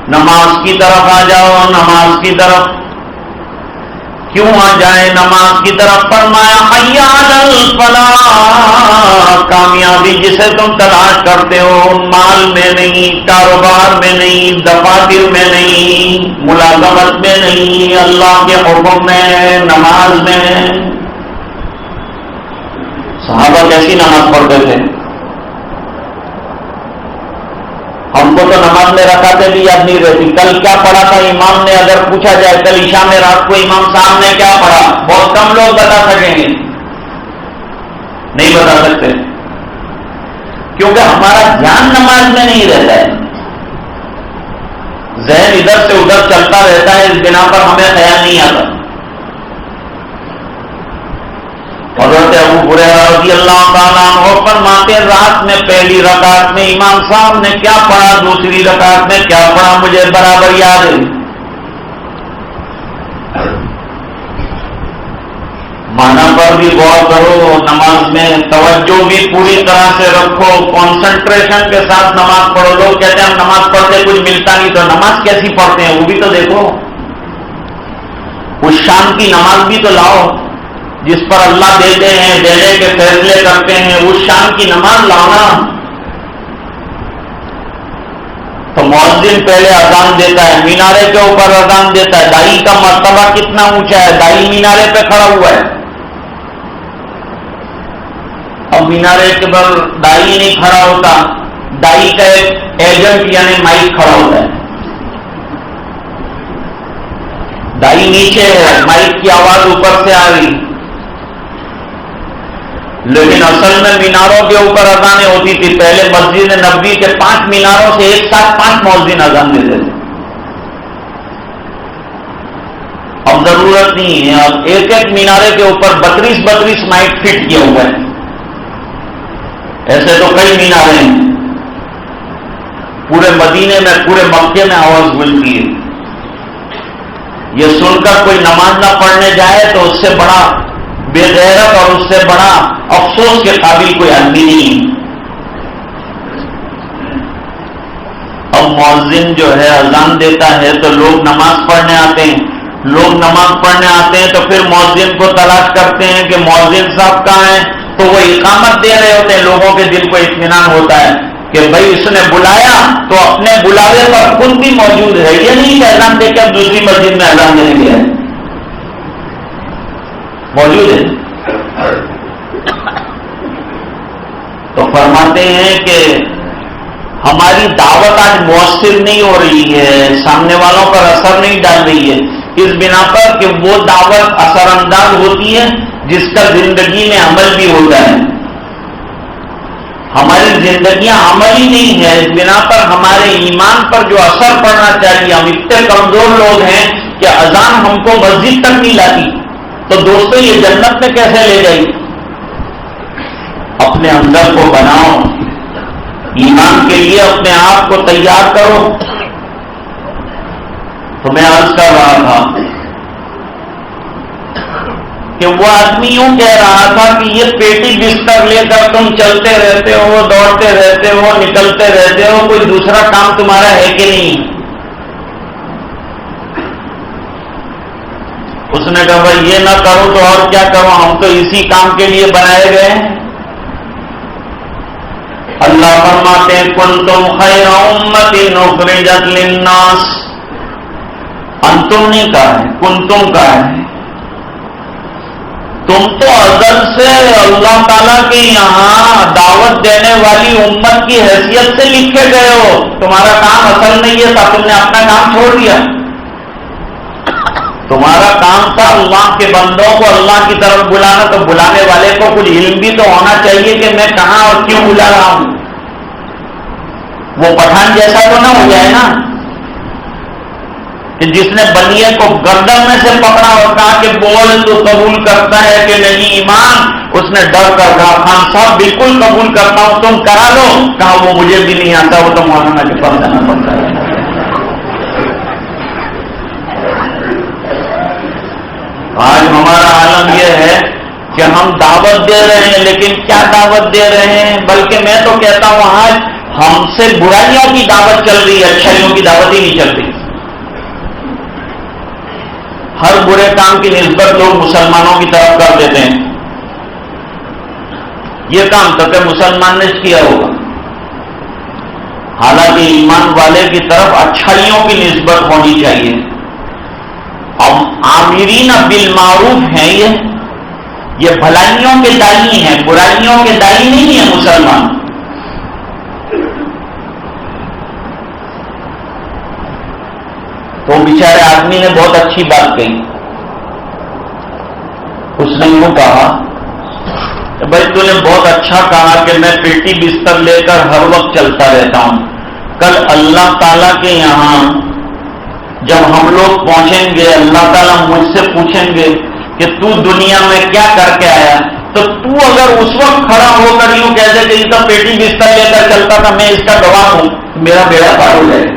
نماز کی طرف آ جاؤ، نماز کی طرف۔ کیوں آ جائے نماز کی طرف؟ فرمایا حی علی الفلاح، کامیابی جسے تم تلاش کرتے ہو مال میں نہیں، کاروبار میں نہیں، دفاتر میں نہیں، ملازمت میں نہیں، اللہ کے حکم میں، نماز میں۔ صحابہ کیسی نماز پڑھتے تھے؟ ہم کو تو نماز میں رکعتیں بھی یاد نہیں رہتی۔ کل کیا پڑھا تھا امام نے اگر پوچھا جائے، کل عشاء میں رات کو امام صاحب نے کیا پڑھا، بہت کم لوگ بتا سکیں گے، نہیں بتا سکتے، کیونکہ ہمارا دھیان نماز میں نہیں رہتا ہے، ذہن ادھر سے ادھر چلتا رہتا ہے، اس بنا پر ہمیں خیال نہیں آتا۔ حضرت ابو ہریرہ رضی اللہ تعالیٰ عنہ فرماتے رات میں پہلی رکعت میں امام صاحب نے کیا پڑھا، دوسری رکعت میں کیا پڑھا، مجھے برابر یاد ہے۔ معنی پر بھی غور کرو، نماز میں توجہ بھی پوری طرح سے رکھو، کانسنٹریشن کے ساتھ نماز پڑھو۔ لوگ کہتے ہیں ہم نماز پڑھتے کچھ ملتا نہیں، تو نماز کیسی پڑھتے ہیں وہ بھی تو دیکھو، اس شان کی نماز بھی تو لاؤ جس پر اللہ دیتے ہیں، دینے کے فیصلے کرتے ہیں، اس شان کی نماز لانا۔ تو مؤذن پہلے اذان دیتا ہے، مینارے کے اوپر اذان دیتا ہے، دائی کا مرتبہ کتنا اونچا ہے، دائی مینارے پہ کھڑا ہوا ہے، اب مینارے کے پر دائی نہیں کھڑا ہوتا، دائی کا ایک ایجنٹ یعنی مائک کھڑا ہوتا ہے، دائی نیچے ہے، مائک کی آواز اوپر سے آ رہی، لیکن اصل میں میناروں کے اوپر اذانیں ہوتی تھی۔ پہلے مسجد نبوی کے 5 میناروں سے ایک ساتھ 5 مؤذن اذان دیتے تھے، اب ضرورت نہیں ہے، اب ایک ایک مینارے کے اوپر 32 مائک فٹ کیا ہوا ہے۔ ایسے تو کئی مینارے ہیں، پورے مدینے میں، پورے مکے میں آواز ملتی ہے۔ یہ سن کر کوئی نماز نہ پڑھنے جائے تو اس سے بڑا بے غیرت اور اس سے بڑا افسوس کے قابل کوئی آدمی نہیں۔ اب مؤذن جو ہے اذان دیتا ہے تو لوگ نماز پڑھنے آتے ہیں، لوگ نماز پڑھنے آتے ہیں تو پھر مؤذن کو تلاش کرتے ہیں کہ مؤذن صاحب کہاں ہیں، تو وہ اقامت دے رہے ہوتے ہیں، لوگوں کے دل کو اطمینان ہوتا ہے کہ بھائی اس نے بلایا تو اپنے بلاوے پر خود بھی موجود ہے، یہ نہیں کہ اذان دے کے اب دوسری مسجد میں اذان دینے گیا ہے، موجود ہے۔ تو فرماتے ہیں کہ ہماری دعوت آج مؤثر نہیں ہو رہی ہے، سامنے والوں پر اثر نہیں ڈال رہی ہے، اس بنا پر کہ وہ دعوت اثر انداز ہوتی ہے جس کا زندگی میں عمل بھی ہوتا ہے، ہماری زندگیاں عملی نہیں ہے، اس بنا پر ہمارے ایمان پر جو اثر پڑنا چاہیے، ہم اتنے کمزور لوگ ہیں کہ اذان ہم کو مسجد تک نہیں لاتی، تو دوستو یہ جنت میں کیسے لے جائے؟ اپنے اندر کو بناؤ، ایمان کے لیے اپنے آپ کو تیار کرو۔ تو میں عرض کر رہا تھا کہ وہ آدمی یوں کہہ رہا تھا کہ یہ پیٹی بستر لے کر تم چلتے رہتے ہو، دوڑتے رہتے ہو، نکلتے رہتے ہو، کوئی دوسرا کام تمہارا ہے کہ نہیں؟ اس نے کہا بھائی یہ نہ کرو تو اور کیا کرو، ہم تو اسی کام کے لیے بنائے گئے ہیں۔ اللہ فرماتے ہیں کنتم خیر امۃ اخرجت للناس، انتم نہیں کہا ہے، کنتم کہا ہے۔ تم تو ازل سے اللہ تعالیٰ کے یہاں دعوت دینے والی امت کی حیثیت سے لکھے گئے ہو، تمہارا کام اصل نہیں ہے تھا، تم نے اپنا کام چھوڑ دیا۔ تمہارا کام تھا اللہ کے بندوں کو اللہ کی طرف بلانا، تو بلانے والے کو کچھ علم بھی تو ہونا چاہیے کہ میں کہاں اور کیوں بلا رہا ہوں۔ وہ پٹھان جیسا تو نہ ہو جائے نا کہ جس نے بنیے کو گردن میں سے پکڑا اور کہا کہ بول تو قبول کرتا ہے کہ نہیں ایمان، اس نے ڈر کر کہا خان صاحب بالکل قبول کرتا ہوں، تم کرا دو۔ کہا وہ مجھے بھی نہیں آتا، وہ تو مولانا کے پاس جانا پڑتا ہے۔ آج ہمارا عالم یہ ہے کہ ہم دعوت دے رہے ہیں، لیکن کیا دعوت دے رہے ہیں؟ بلکہ میں تو کہتا ہوں آج ہم سے برائیوں کی دعوت چل رہی ہے، اچھائیوں کی دعوت ہی نہیں چل رہی۔ ہر برے کام کی نسبت لوگ مسلمانوں کی طرف کر دیتے ہیں، یہ کام تو کہ مسلمان نے کیا ہوگا، حالانکہ ایمان والے کی طرف اچھائیوں کی نسبت ہونی چاہیے۔ اب عامرین بالمعروف ہیں، یہ بھلائیوں کے دائی ہیں، برائیوں کے دائی نہیں ہیں مسلمان۔ تو بیچارے آدمی نے بہت اچھی بات کہی، اس نے یوں کہا کہ بھائی تو نے بہت اچھا کہا کہ میں پیٹی بستر لے کر ہر وقت چلتا رہتا ہوں، کل اللہ تعالیٰ کے یہاں جب ہم لوگ پہنچیں گے اللہ تعالیٰ مجھ سے پوچھیں گے کہ تو دنیا میں کیا کر کے آیا، تو اگر اس وقت کھڑا ہو کر یوں کہہ دے کہ یہ تو پیٹی بستر لے کر چلتا تھا، میں اس کا گواہ ہوں، میرا بیڑا پار ہو جائے۔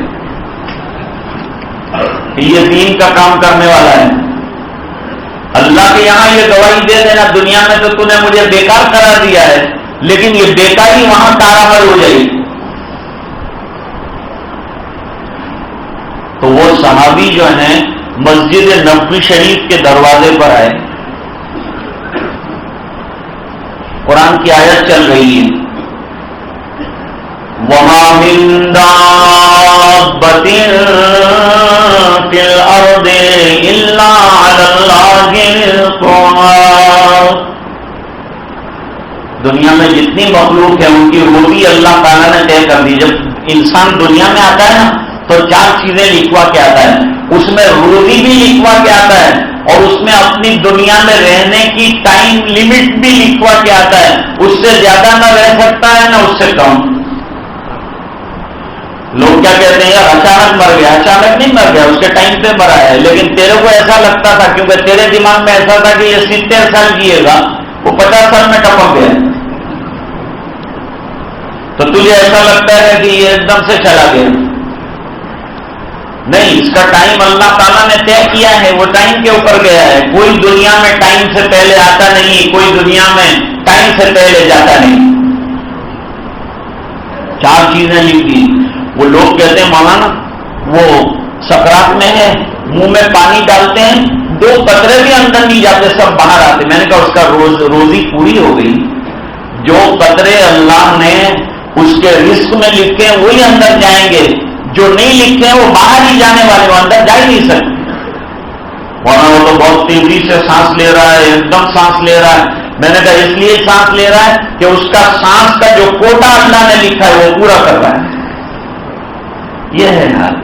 یہ دین کا کام کرنے والا ہے، اللہ کے یہاں یہ گواہی دے دینا دنیا میں تو نے مجھے بیکار قرار دیا ہے، لیکن یہ بیکاری وہاں کارآمد ہو جائے گی۔ تو وہ صحابی جو ہیں مسجد نبوی شریف کے دروازے پر آئے، قرآن کی آیت چل رہی ہے وَمَا مِن دَابَّةٍ فِي الْأَرْضِ إِلَّا عَلَى اللَّهِ رِزْقُهَا، دنیا میں جتنی مخلوق ہے ان کی روزی اللہ تعالیٰ نے طے کر دی۔ جب انسان دنیا میں آتا ہے نا تو چار چیزیں لکھوا کے آتا ہے، اس میں روزی بھی لکھوا کے آتا ہے، اور اس میں اپنی دنیا میں رہنے کی ٹائم لمٹ بھی لکھوا کے آتا ہے، اس سے زیادہ نہ رہ سکتا ہے نہ اس سے کم۔ لوگ کیا کہتے ہیں یار اچانک مر گیا، اچانک نہیں مر گیا، اس کے ٹائم پہ مرا ہے، لیکن تیرے کو ایسا لگتا تھا کیونکہ تیرے دماغ میں ایسا تھا کہ یہ 70 سال جیے گا، وہ 50 سال میں ٹپک گیا، تو تجھے ایسا لگتا ہے کہ یہ ایک دم سے چلا گیا۔ نہیں، اس کا ٹائم اللہ تعالیٰ نے طے کیا ہے، وہ ٹائم کے اوپر گیا ہے۔ کوئی دنیا میں ٹائم سے پہلے آتا نہیں، کوئی دنیا میں ٹائم سے پہلے جاتا نہیں۔ چار چیزیں لکھ دی۔ وہ لوگ کہتے ہیں مولانا وہ سکرات میں ہے، منہ میں پانی ڈالتے ہیں، 2 قطرے بھی اندر نہیں جاتے، سب باہر آتے۔ میں نے کہا اس کا روزی پوری ہو گئی، جو قطرے اللہ نے اس کے رزق میں لکھے ہیں وہی اندر جائیں گے، جو نہیں لکھے ہیں وہ باہر ہی جانے والے، وہ اندر جا ہی نہیں سکتے۔ ورنہ وہ تو بہت تیزی سے سانس لے رہا ہے، ایک دم سانس لے رہا ہے۔ میں نے کہا اس لیے سانس لے رہا ہے کہ اس کا سانس کا جو کوٹا اللہ نے لکھا ہے وہ پورا کر رہا ہے۔ یہ ہے حال۔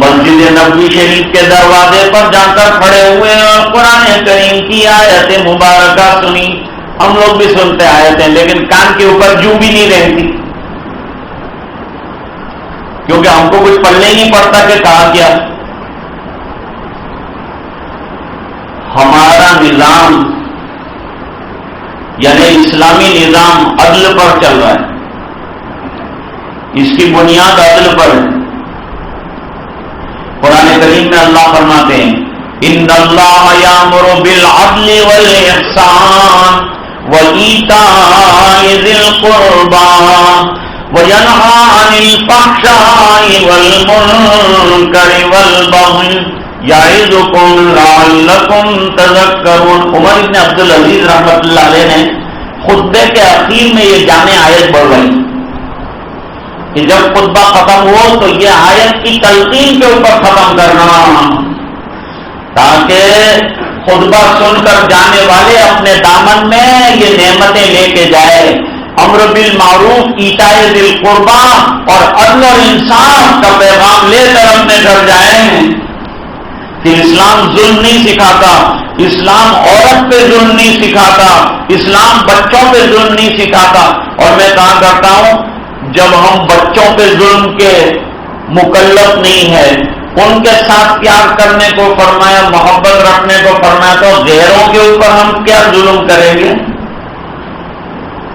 مسجد نبوی شریف کے دروازے پر جا کر کھڑے ہوئے اور قرآن کریم کی آیت مبارکہ سنی۔ ہم لوگ بھی سنتے آیتیں، لیکن کان کے اوپر جو بھی نہیں رہتی، کیونکہ ہم کو کچھ پڑھنے ہی نہیں پڑتا کہ کہا کیا۔ ہمارا نظام یعنی اسلامی نظام عدل پر چل رہا ہے، اس کی بنیاد عدل پر ہے۔ قرآن کریم میں اللہ فرماتے ہیں ان اللہ یامر بالعدل والاحسان وایتاء ذی القربى وینہی عن الفحشاء والمنکر والبغی یعظکم لعلکم تذکرون. عمر بن عبدالعزیز رحمۃ اللہ علیہ نے خطبے کے اخیر میں یہ جامع آیت بڑھوائی کہ جب خطبہ ختم ہو تو یہ آیت کی تلقین کے اوپر ختم کرنا، تاکہ خطبہ سن کر جانے والے اپنے دامن میں یہ نعمتیں لے کے جائے، امر بالمعروف ایتاء ذی القربی اور عدل اور انصاف کا پیغام لے کر اپنے گھر جائیں. کہ اسلام ظلم نہیں سکھاتا، اسلام عورت پہ ظلم نہیں سکھاتا، اسلام بچوں پہ ظلم نہیں سکھاتا. اور میں کہا کرتا ہوں جب ہم بچوں پہ ظلم کے مکلف نہیں ہے، ان کے ساتھ پیار کرنے کو فرمایا، محبت رکھنے کو فرمایا، تو غیروں کے اوپر ہم کیا ظلم کریں گے؟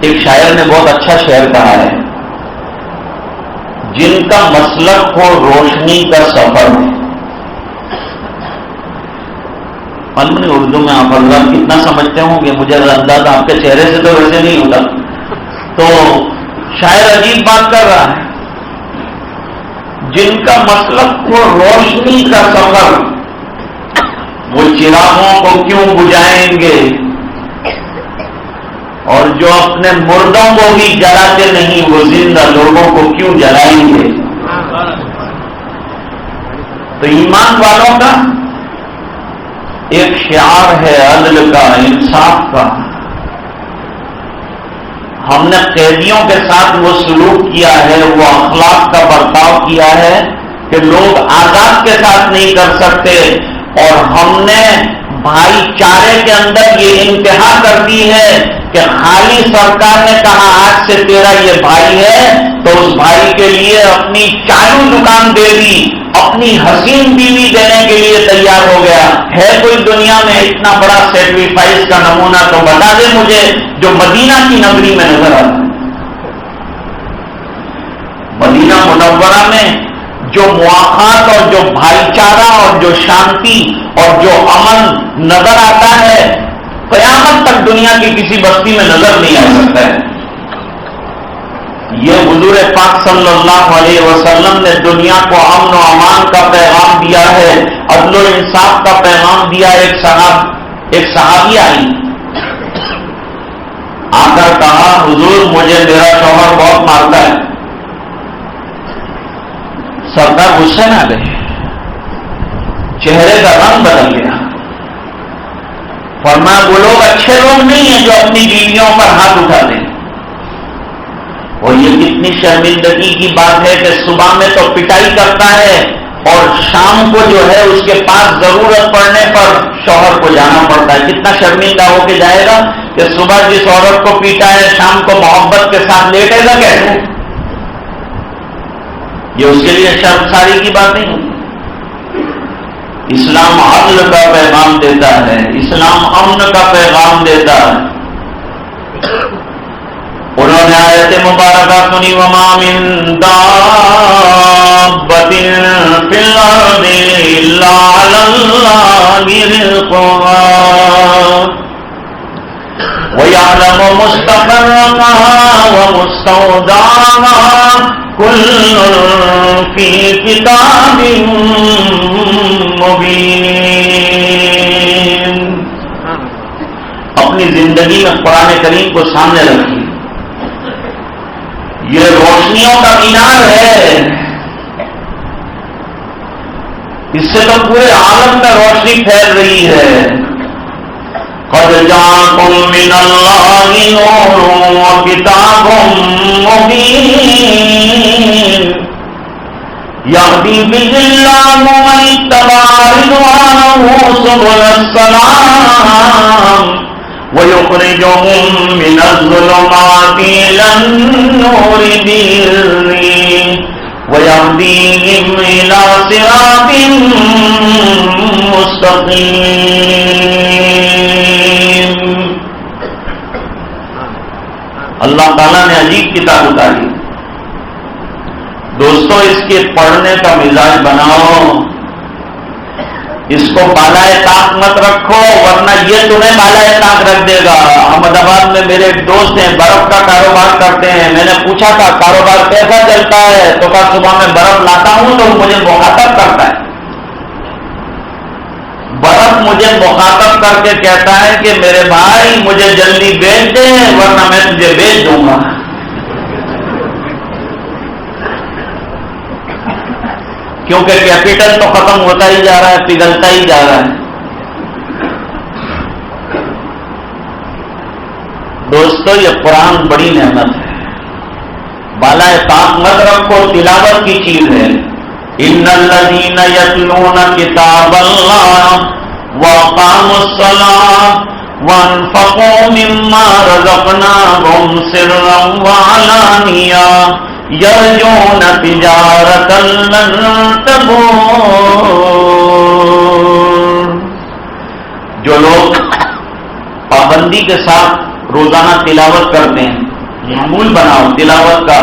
ایک شاعر نے بہت اچھا شعر کہا ہے، جن کا مسلک ہو روشنی کا سفر ہے. معلوم نہیں اردو میں آپ اللہ کتنا سمجھتے ہوں گے، مجھے اندازہ آپ کے چہرے سے تو ویسے نہیں ہوتا. تو شاعر عجیب بات کر رہا ہے، جن کا مسلک ہو روشنی کا سفر، وہ چراغوں کو کیوں بجھائیں گے، اور جو اپنے مردوں کو بھی جلاتے نہیں وہ زندہ لوگوں کو کیوں جلائیں گے. تو ایمان والوں کا ایک شعار ہے عدل کا، انصاف کا. ہم نے قیدیوں کے ساتھ وہ سلوک کیا ہے، وہ اخلاق کا برتاؤ کیا ہے کہ لوگ آزاد کے ساتھ نہیں کر سکتے، اور ہم نے بھائی چارے کے اندر یہ انتہا کر دی ہے کہ خالی سرکار نے کہا آج سے تیرا یہ بھائی ہے تو اس بھائی کے لیے اپنی چالو دکان دے دی، اپنی حسین بیوی دینے کے لیے تیار ہو گیا. ہے کوئی دنیا میں اتنا بڑا سیکریفائس کا نمونہ تو بتا دے مجھے جو مدینہ کی نگری میں نظر آتا ہے. مدینہ منورہ میں جو مواخات اور جو بھائی چارہ اور جو شانتی اور جو امن نظر آتا ہے، قیامت تک دنیا کی کسی بستی میں نظر نہیں آ سکتا ہے. یہ حضور پاک صلی اللہ علیہ وسلم نے دنیا کو امن و امان کا پیغام دیا ہے، عدل و انصاف کا پیغام دیا. ایک صحابی آئی، آ کر کہا حضور مجھے میرا شوہر بہت مارتا ہے. سردار غصے میں آ گئے، چہرے کا رنگ بدل گیا. فرمایا وہ لوگ اچھے لوگ نہیں ہیں جو اپنی بیویوں پر ہاتھ اٹھاتے ہیں. اور یہ کتنی شرمندگی کی بات ہے کہ صبح میں تو پٹائی کرتا ہے اور شام کو جو ہے اس کے پاس ضرورت پڑنے پر شوہر کو جانا پڑتا ہے. کتنا شرمندہ ہو کے جائے گا کہ صبح جس عورت کو پیٹا ہے شام کو محبت کے ساتھ لیٹے گا کیسے؟ یہ اس کے لیے شرمساری کی بات نہیں ہوتی. اسلام عدل کا پیغام دیتا ہے، اسلام امن کا پیغام دیتا ہے. انہوں نے آیت مبارکہ سنی وما من دابۃ فی الارض الا علی اللہ رزقها وَيَعْلَمُ مُسْتَقَرَّهَا وَمُسْتَوْدَعَهَا كُلٌّ فِي كِتَابٍ مُبِينٍ. اپنی زندگی میں قرآن کریم کو سامنے رکھیے. یہ روشنیوں کا مینار ہے، اس سے تو پورے عالم میں روشنی پھیل رہی ہے. قد جاءکم من اللہ نور وکتاب مبین یہدی بہ اللہ من اتبع رضوانہ سبل السلام وَيُخْرِجُهُم مِّنَ الظُّلُمَاتِ إِلَى النُّورِ بِإِذْنِهِ وَيَهْدِيهِمْ إِلَى صِرَاطٍ مُّسْتَقِيمٍ. اللہ تعالیٰ نے عجیب کتاب اتاری. دوستو اس کے پڑھنے کا مزاج بناؤ. اس کو بالائے طاق مت رکھو ورنہ یہ تمہیں بالائے طاق رکھ دے گا. احمد آباد میں میرے ایک دوست ہیں برف کا کاروبار کرتے ہیں. میں نے پوچھا تھا کاروبار کیسا چلتا ہے؟ تو کہا صبح میں برف لاتا ہوں تو مجھے مخاطب کرتا ہے. برف مجھے مخاطب کر کے کہتا ہے کہ میرے بھائی مجھے جلدی بیچ دے ورنہ میں تجھے بیچ دوں گا. کیونکہ کیپٹل تو ختم ہوتا ہی جا رہا ہے, پگھلتا ہی جا رہا ہے. دوستو یہ قرآن بڑی نعمت ہے, بالائے طاق مت رکھو, تلاوت کی چیز ہے. ان الذین یتلون کتاب اللہ واقاموا الصلاۃ وانفقوا مما رزقناهم سرا وعلانیہ یرجون تجارتا لن تبور. جو لوگ پابندی کے ساتھ روزانہ تلاوت کرتے ہیں, معمول بناؤ تلاوت کا,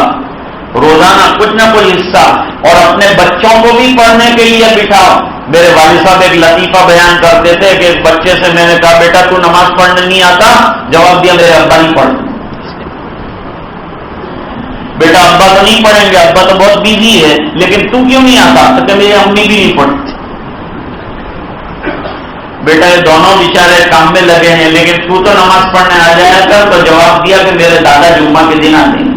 روزانہ کچھ نہ کوئی حصہ, اور اپنے بچوں کو بھی پڑھنے کے لیے بٹھاؤ. میرے والد صاحب ایک لطیفہ بیان کرتے تھے کہ ایک بچے سے میں نے کہا بیٹا تو نماز پڑھنے نہیں آتا؟ جواب دیا میرے ابا نہیں پڑھتے. بیٹا ابا تو نہیں پڑھیں گے, ابا تو بہت بزی ہے, لیکن تو کیوں نہیں آتا؟ تو میری امی بھی نہیں پڑھتی. بیٹا یہ دونوں بیچارے کام میں لگے ہیں لیکن تو نماز پڑھنے آ جایا کر. تو جواب دیا کہ میرے دادا جمعہ کے دن آتے ہیں.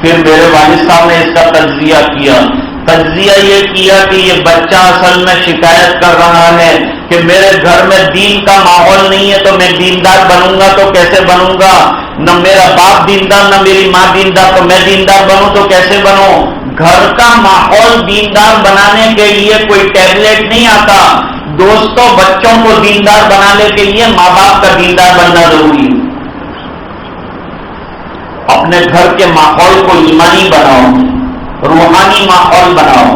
پھر میرے والد صاحب نے اس کا تجزیہ کیا. تجزیہ یہ کیا کہ یہ بچہ اصل میں شکایت کر رہا ہے کہ میرے گھر میں دین کا ماحول نہیں ہے, تو میں دیندار بنوں گا تو کیسے بنوں گا؟ نہ میرا باپ دیندار نہ میری ماں دیندار, تو میں دیندار بنوں تو کیسے بنوں؟ گھر کا ماحول دیندار بنانے کے لیے کوئی ٹیبلٹ نہیں آتا. دوستوں بچوں کو دیندار بنانے کے لیے ماں باپ کا دیندار بننا ضروری ہے. اپنے گھر کے ماحول کو ایمانی بناؤ, روحانی ماحول بناؤ.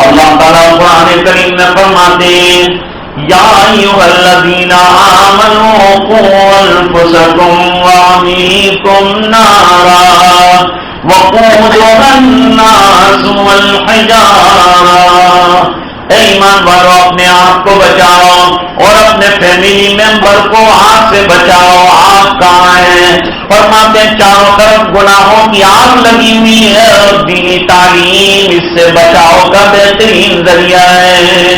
اللہ تعالیٰ قرآن کریم میں فرماتے ہیں یا ایھا الذین آمنوا قوا انفسکم واہلیکم نارا وقودها الناس والحجارہ. اے ایمان والو اپنے آپ کو بچاؤ اور اپنے فیملی ممبر کو آگ سے بچاؤ. آگ کہاں ہے؟ فرماتے ہیں چاروں طرف گناہوں کی آگ لگی ہوئی ہے, اور دینی تعلیم اس سے بچاؤ کا بہترین ذریعہ ہے.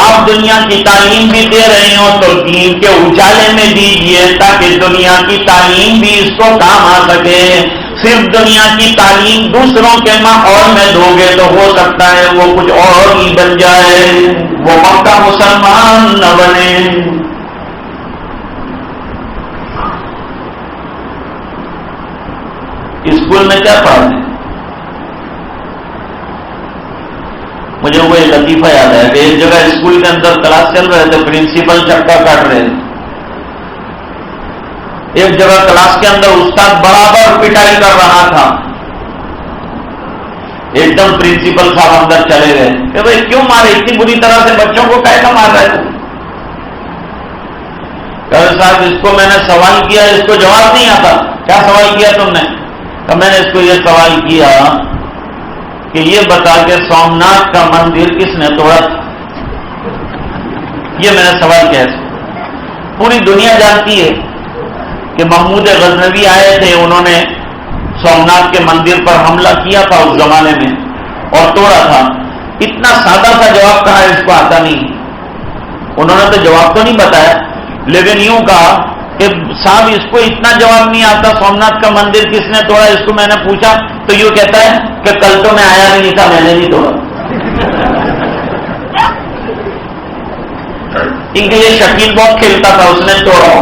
آپ دنیا کی تعلیم بھی دے رہے ہو تو دین کے اجالے میں دیجیے تاکہ دنیا کی تعلیم بھی اس کو کام آ سکے. صرف دنیا کی تعلیم دوسروں کے ماحول میں دو گے تو ہو سکتا ہے وہ کچھ اور ہی بن جائے, وہ پکا مسلمان نہ بنے. اسکول میں کیا پڑھتے ہیں؟ مجھے وہ لطیفہ یاد ہے کہ ایک جگہ اسکول کے اندر کلاس چل رہے تھے, پرنسپل چکا کاٹ رہے تھے. ایک جگہ کلاس کے اندر استاد برابر پٹائی کر رہا تھا. ایک دم پرنسپل صاحب اندر چلے گئے کہ بھائی کیوں مارے, اتنی بری طرح سے بچوں کو کیسا مار رہے تھے؟ کہ صاحب اس کو میں نے سوال کیا, اس کو جواب نہیں آتا. کیا سوال کیا تم نے؟ تو میں نے اس کو یہ سوال کیا کہ یہ بتا کہ سومناتھ کا مندر کس نے توڑا تھا؟ یہ میں نے سوال کیا. پوری دنیا جانتی ہے کہ محمود غزنوی آئے تھے, انہوں نے سومناتھ کے مندر پر حملہ کیا تھا اس زمانے میں اور توڑا تھا. اتنا سادہ سا جواب کہا اس کو آتا نہیں. انہوں نے تو جواب تو نہیں بتایا, لیکن یوں کہا کہ صاحب اس کو اتنا جواب نہیں آتا سومناتھ کا مندر کس نے توڑا. اس کو میں نے پوچھا تو یوں کہتا ہے کہ کل تو میں آیا بھی نہیں تھا, میں نے نہیں توڑا. کیونکہ یہ شکیل بہت کھیلتا تھا, اس نے توڑا.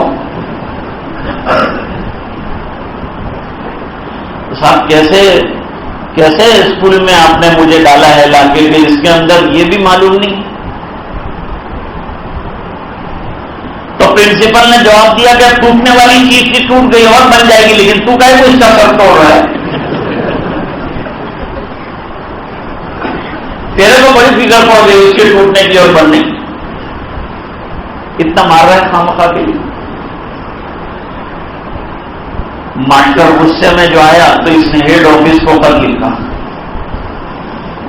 صاحب کیسے اسکول میں آپ نے مجھے ڈالا ہے لا کے, اس کے اندر یہ بھی معلوم نہیں. تو پرنسپل نے جواب دیا کہ ٹوٹنے والی چیز کی ٹوٹ گئی اور بن جائے گی, لیکن تو کہے کو اس کا سر توڑ رہا ہے؟ تیرے کو بڑی فکر پڑ گئی اس کے ٹوٹنے کی اور بننے کی, اتنا مار رہا ہے خامخواہ کے لیے. ماسٹر غصے میں جو آیا تو اس نے ہیڈ آفس کو خط لکھا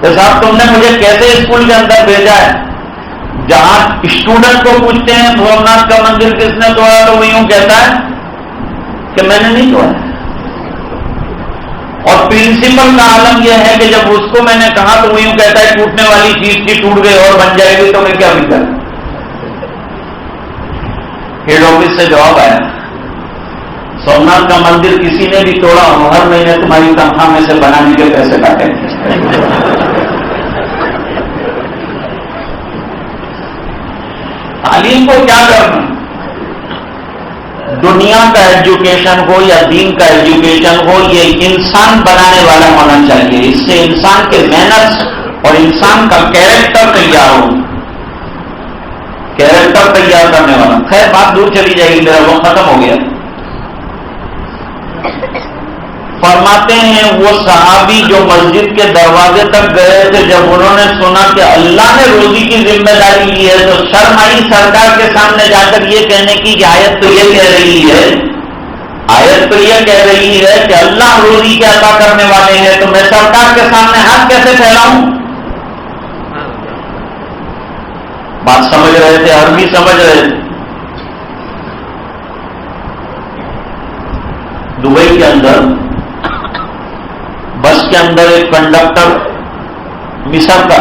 تو صاحب تم نے مجھے کیسے اسکول کے اندر بھیجا ہے جہاں اسٹوڈنٹ کو پوچھتے ہیں بھومناتھ کا مندر کس نے توڑا تو وہ یوں کہتا ہے کہ میں نے نہیں توڑا. اور پرنسپل کا عالم یہ ہے کہ جب اس کو میں نے کہا تو وہ یوں کہتا ہے ٹوٹنے والی چیز کی ٹوٹ گئی اور بن جائے گی تو میں کیا بھی کروں. ہیڈ آفس سے جواب آیا سومناتھ کا مندر کسی نے بھی توڑا ہر مہینے تمہاری تنخواہ میں سے بنانے کے پیسے کاٹیں گے. تعلیم کو کیا کرنا, دنیا کا ایجوکیشن ہو یا دین کا ایجوکیشن ہو, یہ انسان بنانے والا ہونا چاہیے. اس سے انسان کے مینرز اور انسان کا کیریکٹر تیار ہو, کیریکٹر تیار کرنے والا. خیر بات دور چلی جائے گی, میرا وقت ختم ہو گیا. فرماتے ہیں وہ صحابی جو مسجد کے دروازے تک گئے تھے, جب انہوں نے سنا کہ اللہ نے روزی کی ذمہ داری لی ہے تو شرم آئی سرکار کے سامنے جا کر یہ کہنے کی کہ آیت تو یہ کہہ رہی ہے, آیت تو یہ کہہ رہی ہے کہ اللہ روزی کے عطا کرنے والے ہیں, تو میں سرکار کے سامنے ہاتھ کیسے پھیلاؤں. بات سمجھ رہے تھے, عربی سمجھ رہے تھے. دبئی کے اندر بس کے اندر ایک کنڈکٹر مصر کا,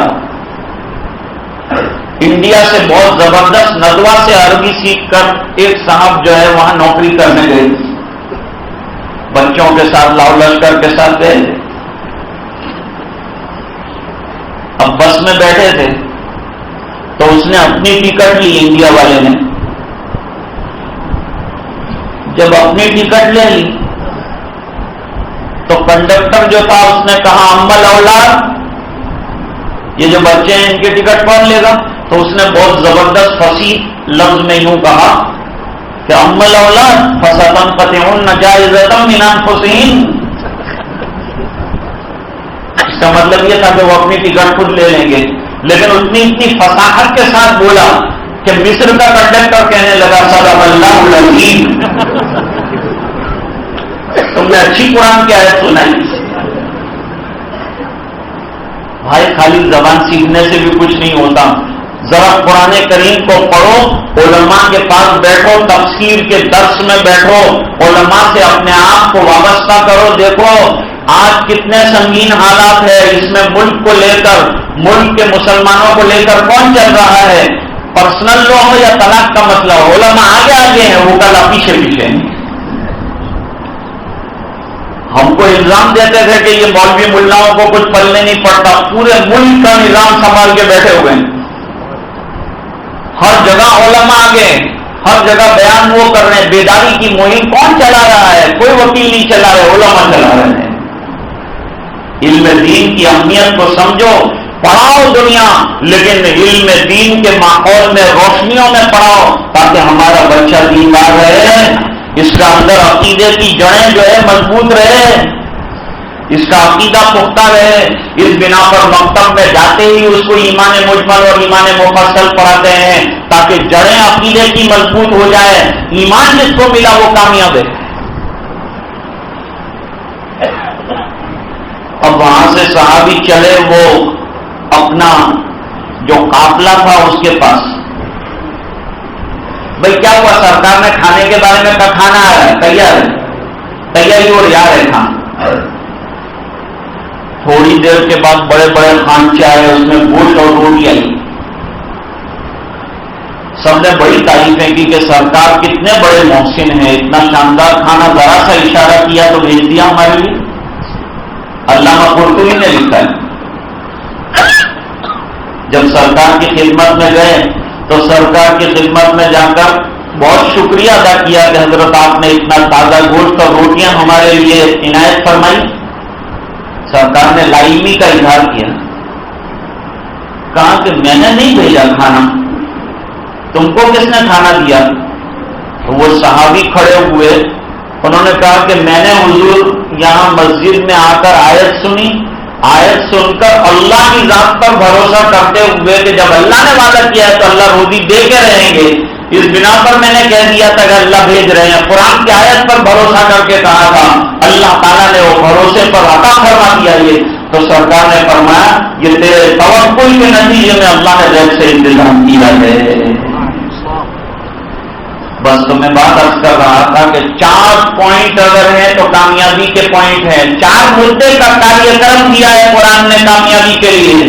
انڈیا سے بہت زبردست ندوہ سے عربی سیکھ کر ایک صاحب جو ہے وہاں نوکری کرنے گئے, بچوں کے ساتھ لاؤ لشکر کے ساتھ گئے. اب بس میں بیٹھے تھے تو اس نے اپنی ٹکٹ لی, انڈیا والے نے. جب اپنی ٹکٹ لے لی تو کنڈکٹر جو تھا اس نے کہا امل اولاد, یہ جو بچے ہیں ان کی ٹکٹ کون لے گا. تو اس نے بہت زبردست فصیح لفظ میں یوں کہا کہ امل اولاد فستنقطعن جائزۃ من انفسہم. اس کا مطلب یہ تھا کہ وہ اپنی ٹکٹ خود لے لیں گے, لیکن اتنی فصاحت کے ساتھ بولا کہ مصر کا کنڈکٹر کہنے لگا صدق اللہ العظیم. تم نے اچھی قرآن کی آیت سنائی. بھائی خالی زبان سیکھنے سے بھی کچھ نہیں ہوتا, ذرا قرآن کریم کو پڑھو, علماء کے پاس بیٹھو, تفسیر کے درس میں بیٹھو, علماء سے اپنے آپ کو وابستہ کرو. دیکھو آج کتنے سنگین حالات ہے, اس میں ملک کو لے کر, ملک کے مسلمانوں کو لے کر کون چل رہا ہے. پرسنل لا ہو یا طلاق کا مسئلہ ہو, علماء آگے آگے ہیں, وہ کل پیچھے پیچھے ہیں. ہم کو الزام دیتے تھے کہ یہ مولوی ملاؤں کو کچھ پلنے نہیں پڑتا, پورے ملک کا نظام سنبھال کے بیٹھے ہوئے ہیں. ہر جگہ علماء آگے, ہر جگہ بیان وہ کر رہے ہیں. بیداری کی مہم کون چلا رہا ہے؟ کوئی وکیل نہیں چلا رہے, علماء چلا رہے ہیں. علم دین کی اہمیت کو سمجھو, پڑھاؤ دنیا, لیکن علم دین کے ماحول میں, روشنیوں میں پڑھاؤ تاکہ ہمارا بچہ دیندار رہے, اس کا اندر عقیدے کی جڑیں جو ہے مضبوط رہے, اس کا عقیدہ پختہ رہے. اس بنا پر مکتب میں جاتے ہی اس کو ایمان مجمل اور ایمان مفصل پڑھاتے ہیں تاکہ جڑیں عقیدے کی مضبوط ہو جائے. ایمان جس کو ملا وہ کامیاب ہے. اب وہاں سے صحابی چلے, وہ اپنا جو قافلہ تھا اس کے پاس. بھائی کیا ہوا, سرکار نے کھانے کے بارے میں کہا کھانا آ رہا ہے, تیار ہے, تیاری اور یار ہے کھانا. تھوڑی دیر کے بعد بڑے بڑے خانچے آئے, اس میں گوشت اور روٹی آئی. سب نے بڑی تعریفیں کی کہ سرکار کتنے بڑے محسن ہیں, اتنا شاندار کھانا, ذرا سا اشارہ کیا تو بھیج دیا ہمارے لیے. علامہ قرطبی نے لکھا ہے جب سرکار کی خدمت میں گئے تو سرکار کی خدمت میں جا کر بہت شکریہ ادا کیا کہ حضرت آپ نے اتنا تازہ گوشت اور روٹیاں ہمارے لیے عنایت فرمائی. سرکار نے لائمی کا اظہار کیا, کہا کہ میں نے نہیں بھیجا کھانا, تم کو کس نے کھانا دیا؟ تو وہ صحابی کھڑے ہوئے, انہوں نے کہا کہ میں نے حضور یہاں مسجد میں آ کر آیت سنی, آیت سن کر اللہ کی ذات پر بھروسہ کرتے ہوئے کہ جب اللہ نے وعدہ کیا ہے تو اللہ روزی دے کے رہیں گے, اس بنا پر میں نے کہہ دیا تھا کہ اللہ بھیج رہے ہیں، قرآن کی آیت پر بھروسہ کر کے کہا تھا، اللہ تعالیٰ نے وہ بھروسے پر عطا فرما دیا یہ، تو سرکار نے فرمایا یہ تیرے توکل کے نتیجے میں اللہ نے غیب سے انتظام کیا ہے۔ بس تو میں بات عرض کر رہا تھا کہ 4 پوائنٹ اگر ہیں تو کامیابی کے پوائنٹ ہیں، 4 مدے کا کاریہ کرم دیا ہے قرآن نے کامیابی کے لیے۔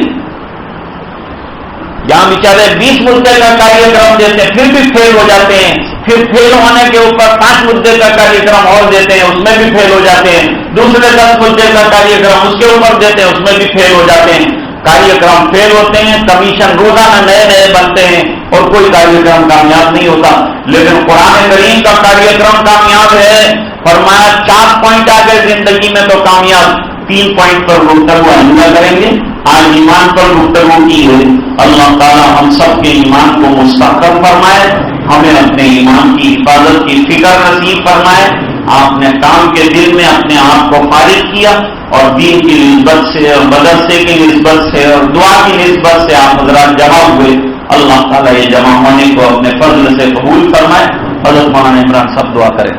جہاں بیچارے 20 مدے کا کاریہ کرم دیتے ہیں پھر بھی فیل ہو جاتے ہیں، پھر فیل ہونے کے اوپر 5 مدے کا کاریہ کرم اور دیتے ہیں، اس میں بھی فیل ہو جاتے ہیں، دوسرے 10 مدے کا کاریہ کرم اس کے اوپر دیتے ہیں، اس میں بھی فیل ہو جاتے ہیں۔ کاریہ کرم فیل ہوتے ہیں، کمیشن روزانہ نئے نئے بنتے ہیں اور کوئی کاریہ کرم کامیاب نہیں ہوتا، لیکن قرآن کریم کا کاریہ کرم کامیاب ہے۔ فرمایا 4 پوائنٹ آ گئے زندگی میں تو کامیاب، 3 پوائنٹ پر گفتگو آئندہ کریں گے۔ آج ایمان پر گفتگو کی ہے، اللہ تعالیٰ ہم سب کے ایمان کو مستحکم فرمائے، ہمیں اپنے ایمان کی حفاظت کی فکر نصیب فرمائے۔ آپ نے کام کے دل میں اپنے آپ کو فارغ کیا اور دین کی نسبت سے اور مدرسے کی نسبت سے اور دعا کی نسبت سے آپ حضرات جمع ہوئے، اللہ تعالیٰ یہ جمع ہونے کو اپنے فضل سے قبول فرمائے۔ حضرت مولانا عمران صاحب دعا کریں۔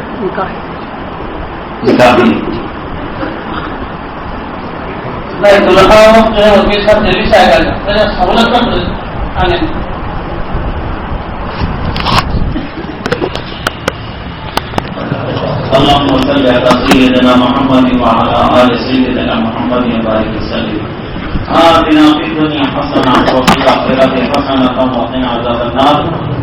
نکاح بھی سہولت آنے اللهم صل على سيدنا محمد وعلى آل سيدنا محمد وبارك وسلم۔ آتنا في الدنيا حسنة وفي الآخرة حسنة وقنا عذاب النار،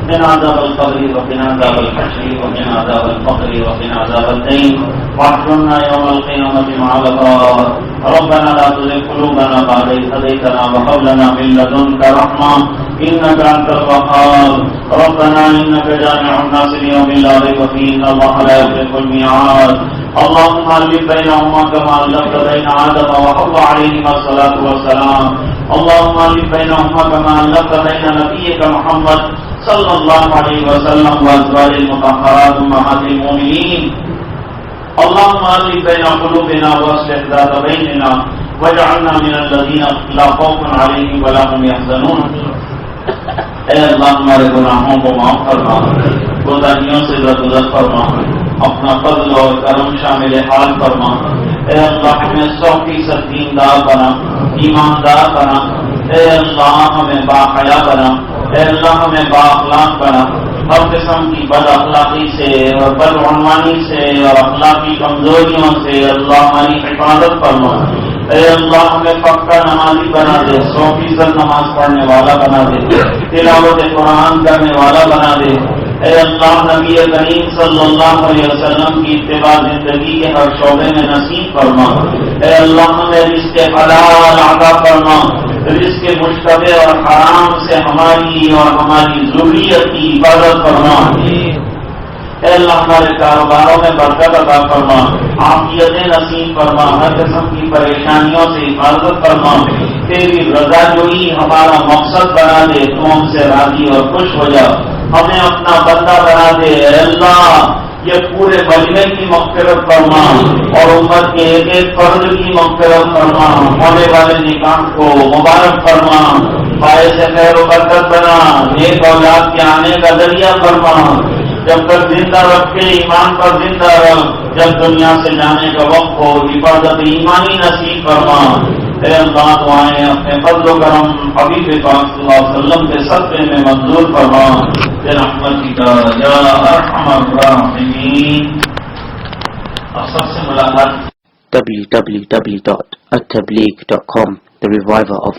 قنا عذاب القبر وقنا عذاب الحشر وقنا عذاب الفقر وقنا عذاب الدين، واحشرنا يوم القيامة مع الأبرار۔ ربنا لا تزغ قلوبنا بعد إذ هديتنا وهب لنا من لدنك رحمة إنك أنت الوهاب۔ ربنا إنك جامع الناس ليوم لا ريب فيه إن الله لا يخلف الميعاد۔ اللهم ألف بينهما كما ألفت بين آدم وحواء عليهما الصلاة والسلام۔ اللهم ألف بينهما كما ألفت بين نبيك محمد صلى الله عليه وسلم وأزواجه المطهرات أمهات المؤمنين۔ اللهم ألف بين قلوبنا وأصلح ذات بيننا واجعلنا من الذين لا خوف عليهم ولا هم يحزنون۔ اے اللہ ہمارے گناہوں کو معاف فرما، کوتاہیوں سے درگزر فرما، اپنا فضل اور کرم شامل حال فرما۔ اے اللہ ہمیں 100% دیندار بنا، ایماندار بنا۔ اے اللہ ہمیں باحیا بنا، اے اللہ ہمیں بااخلاق بنا، ہر قسم کی بد اخلاقی سے اور بدعنوانی سے اور اخلاقی کمزوریوں سے اللہ ہماری حفاظت فرما۔ اے اللہ ہمیں پکا نمازی بنا دے، 100% نماز پڑھنے والا بنا دے، تلاوت قرآن کرنے والا بنا دے۔ اے اللہ نبی کریم صلی اللہ علیہ وسلم کی اتباع زندگی کے ہر شعبے میں نصیب فرما۔ اے اللہ ہمیں رزق حلال عطا فرما، رزق مشتبہ اور حرام سے ہماری اور ہماری ذریت کی حفاظت فرما۔ اے اللہ ہمارے کاروباروں میں برکت عطا فرما، عافیتیں نصیب فرما، ہر قسم کی پریشانیوں سے حفاظت فرما۔ تیری رضا جوئی ہمارا مقصد بنا دے، تو ہم سے راضی اور خوش ہو جا، ہمیں اپنا بندہ بنا دے۔ اے اللہ یہ پورے مجمع کی مغفرت فرما اور امت کے ایک ایک فرد کی مغفرت فرما، ہونے والے نکاح کو مبارک فرما، باعث خیر و برکت بنا، نیک اولاد کے آنے کا ذریعہ فرما۔ جب تک زندہ رکھے ایمان پر زندہ رکھ، جب دنیا سے جانے کا وقت ہو حفاظت ایمانی نصیب فرما۔ اے اللہ دعائیں اپنے فضل و کرم حبیب پاک صلی اللہ علیہ وسلم کے صدقے میں منظور فرما، برحمتک یا ارحم الراحمین۔ اب سب سے ملاقات www.attableek.com, the reviver of